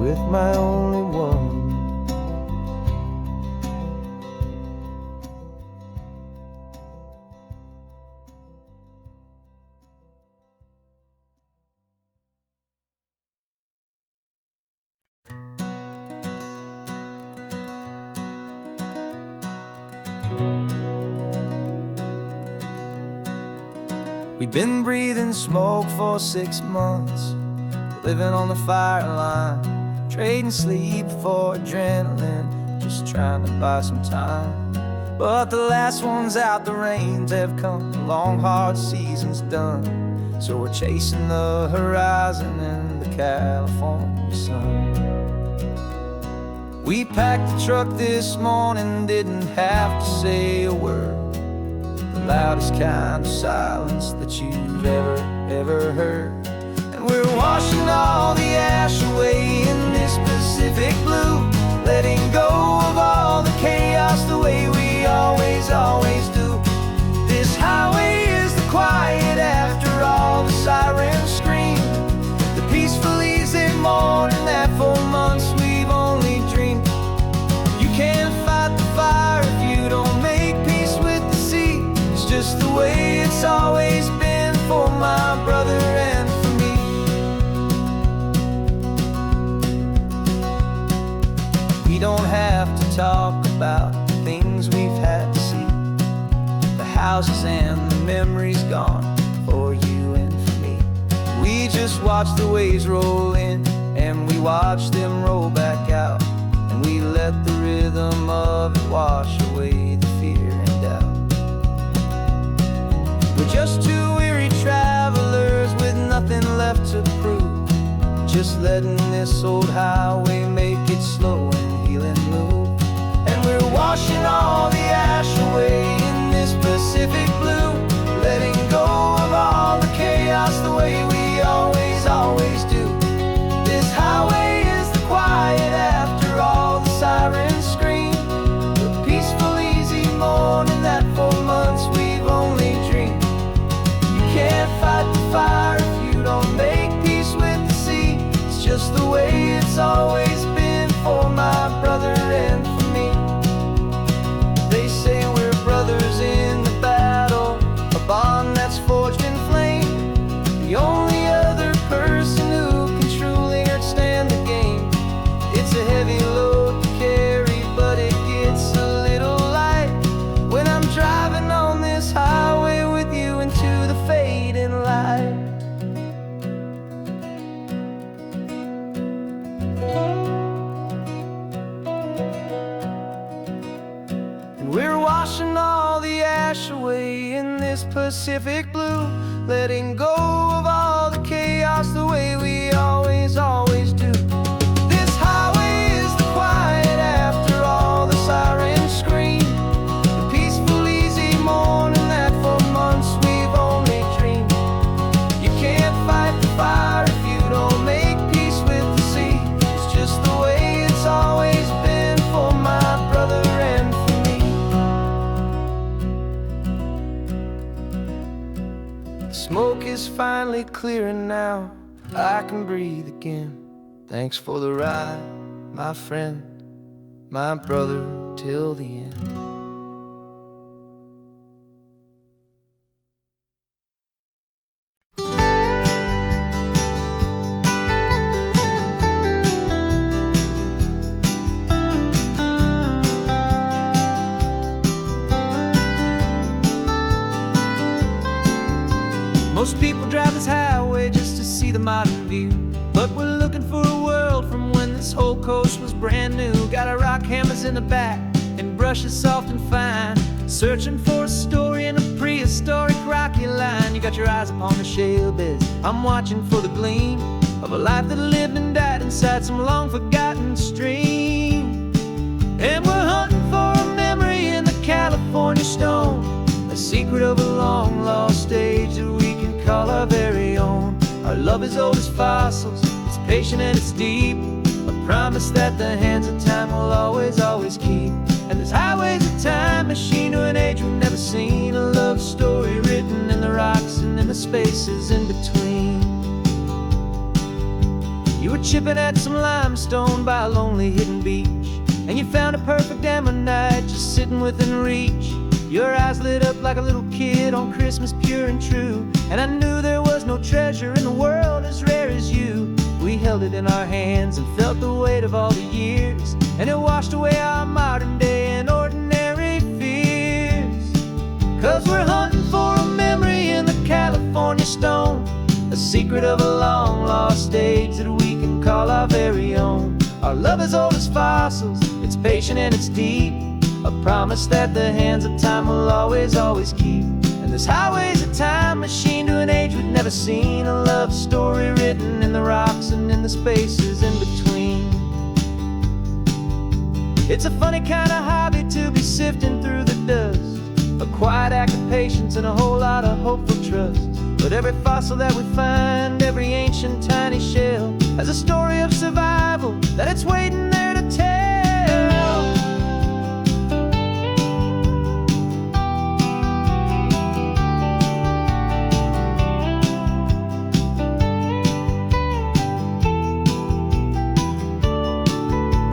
With my only one. We've been breathing smoke for 6 months, living on the fire line, trading sleep for adrenaline, just trying to buy some time. But the last one's out, the rains have come, the long hard season's done. So we're chasing the horizon in the California sun. We packed the truck this morning, didn't have to say a word. The loudest kind of silence that you've ever heard. And we're washing all the ash away in this Pacific blue, letting go of all the chaos the way we always do. This highway is the quiet after all the sirens scream, the peaceful easy morning that for months we've only dreamed. You can't fight the fire if you don't make peace with the sea. It's just the way it's always been for my brother and for me. We don't have to talk about the things we've had to see, the houses and the memories gone for you and for me. We just watch the waves roll in and we watch them roll back out, and we let the rhythm of it wash away the fear and doubt. We're just two weary travelers with nothing left to prove, just letting this old highway make it slow and healing move. And we're washing all the ash away in this Pacific blue, letting go of all the chaos the way we always do. This highway is the quiet after all the sirens scream, the peaceful easy morning that for months we've only dreamed. You can't fight the fire if you don't make peace with the sea. It's just the way it's always been for my brother and for me. They say we're brothers in the battle, a bond that's forged in flame. The only other person who can truly understand the game. It's a heavy load to carry, but it gets a little light when I'm driving on this highway with you into the fading light. And we're washing all the ash away in this Pacific blue, letting go of all the chaos the way we always do. This highway is the quiet after all the sirens scream, the peaceful easy morning that for months we've only dreamed. You can't fight the fire if you don't make peace with the sea. It's just the way it's always been for my brother and for me. The smoke is finally clearing now, I can breathe again. Thanks for the ride, my friend, my brother till the end. Most people drive this highway just to see the modern view, but we're looking for a world from when this whole coast was brand new. Got our rock hammers in the back and brushes soft and fine, searching for a story in a prehistoric rocky line. You got your eyes upon the shale beds, I'm watching for the gleam of a life that lived and died inside some long forgotten stream. And we're hunting for a memory in the California stone, a secret of a long lost age that we can call our very own. Our love is old as fossils, it's patient and it's deep, a promise that the hands of time will always keep. And this highway's a time machine to an age we've never seen, a love story written in the rocks and in the spaces in between. You were chipping at some limestone by a lonely hidden beach, and you found a perfect ammonite just sitting within reach. Your eyes lit up like a little kid on Christmas, pure and true, and I knew there was no treasure in the world as rare as you. We held it in our hands and felt the weight of all the years, and it washed away our modern day and ordinary fears. secret of a long lost age that we can call our very own. Our love is old as fossils, it's patient and it's deep, a promise that the hands of time will always, always keep. And this highway's a time machine to an age we've never seen, a love story written in the rocks and in the spaces in between. It's a funny kind of hobby to be sifting through the dust, a quiet act of patience and a whole lot of hopeful trust. But every fossil that we find, every ancient tiny shell, has a story of survival that it's waiting there to tell.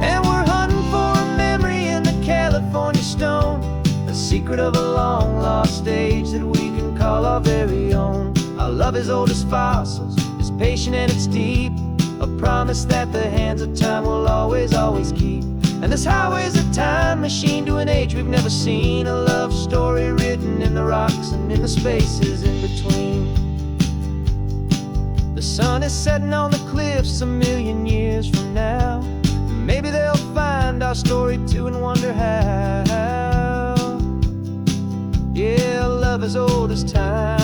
And we're hunting for a memory in the California stone, a secret of a long lost age that we can call our very own. Our love is old as fossils, it's patient and it's deep, a promise that the hands of time will always, always keep. And this highway's a time machine to an age we've never seen, a love story written in the rocks and in the spaces in between. The sun is setting on the cliffs a million years from now. Maybe they'll find our story too and wonder how. Yeah, love is old as time.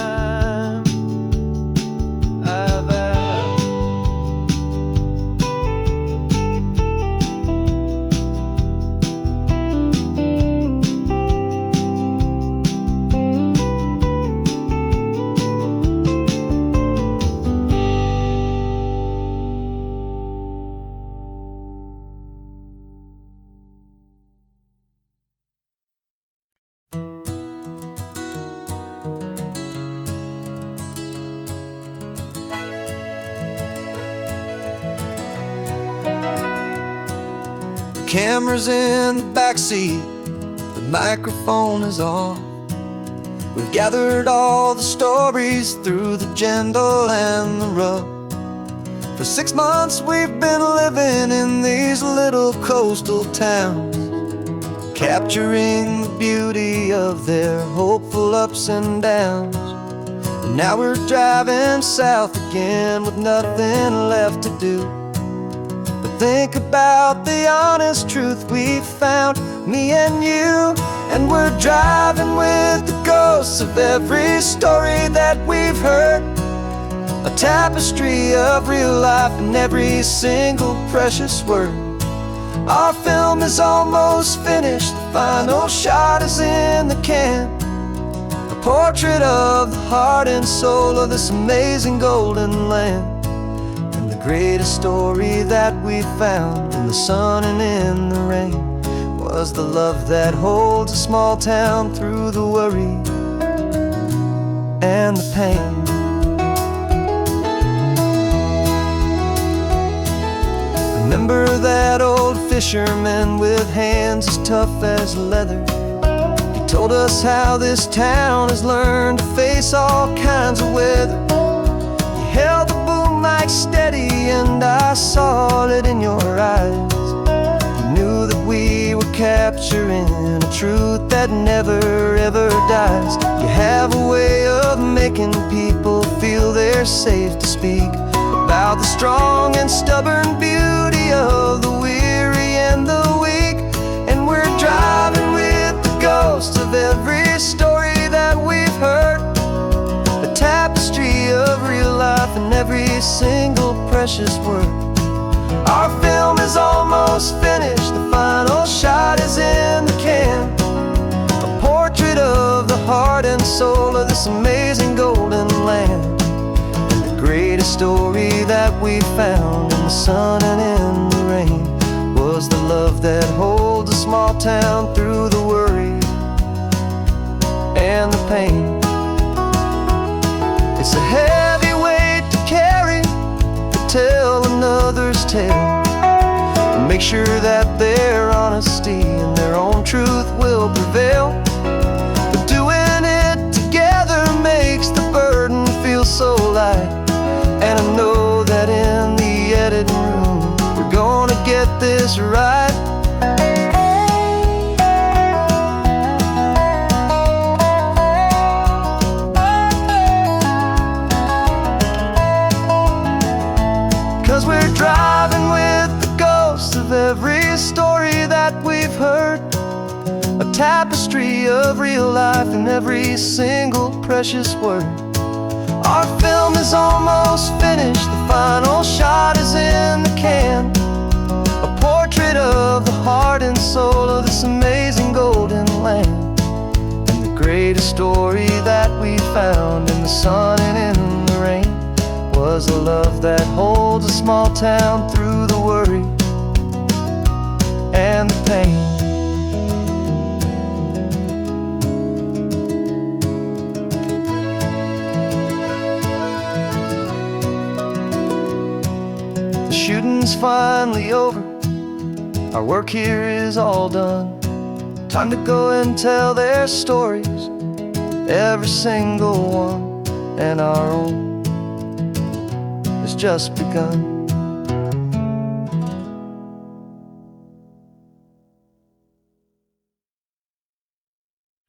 Camera's in the backseat, the microphone is on. We've gathered all the stories through the gentle and the rough. For 6 months we've been living in these little coastal towns, capturing the beauty of their hopeful ups and downs. And now we're driving south again with nothing left to do. Think about the honest truth we found, me and you. And we're driving with the ghosts of every story that we've heard, a tapestry of real life in every single precious word. Our film is almost finished, the final shot is in the can, a portrait of the heart and soul of this amazing golden land. Greatest story that we found in the sun and in the rain was the love that holds a small town through the worry and the pain. Remember that old fisherman with hands as tough as leather? He told us how this town has learned to face all kinds of weather. He held the boom mic steady and I saw it in your eyes. You knew that we were capturing a truth that never ever dies. You have a way of making people feel they're safe to speak about the strong and stubborn beauty of the weary and the weak. And we're driving with the ghosts of every story that we've heard, a tapestry of real life in every single precious word. Our film is almost finished, the final shot is in the can, a portrait of the heart and soul of this amazing golden land. And the greatest story that we found in the sun and in the rain was the love that holds a small town through the worry and the pain. It's a heavy weight to carry, to tell another's tale, and make sure that their honesty and their own truth will prevail. But doing it together makes the burden feel so light. And I know that in the editing room we're gonna get this right. tapestry of real life in every single precious word. Our film is almost finished, the final shot is in the can. A portrait of the heart and soul of this amazing golden land. And the greatest story that we found in the sun and in the rain was a love that holds a small town through the worry and the pain. The shooting's finally over, our work here is all done. Time to go and tell their stories, every single one, and our own has just begun.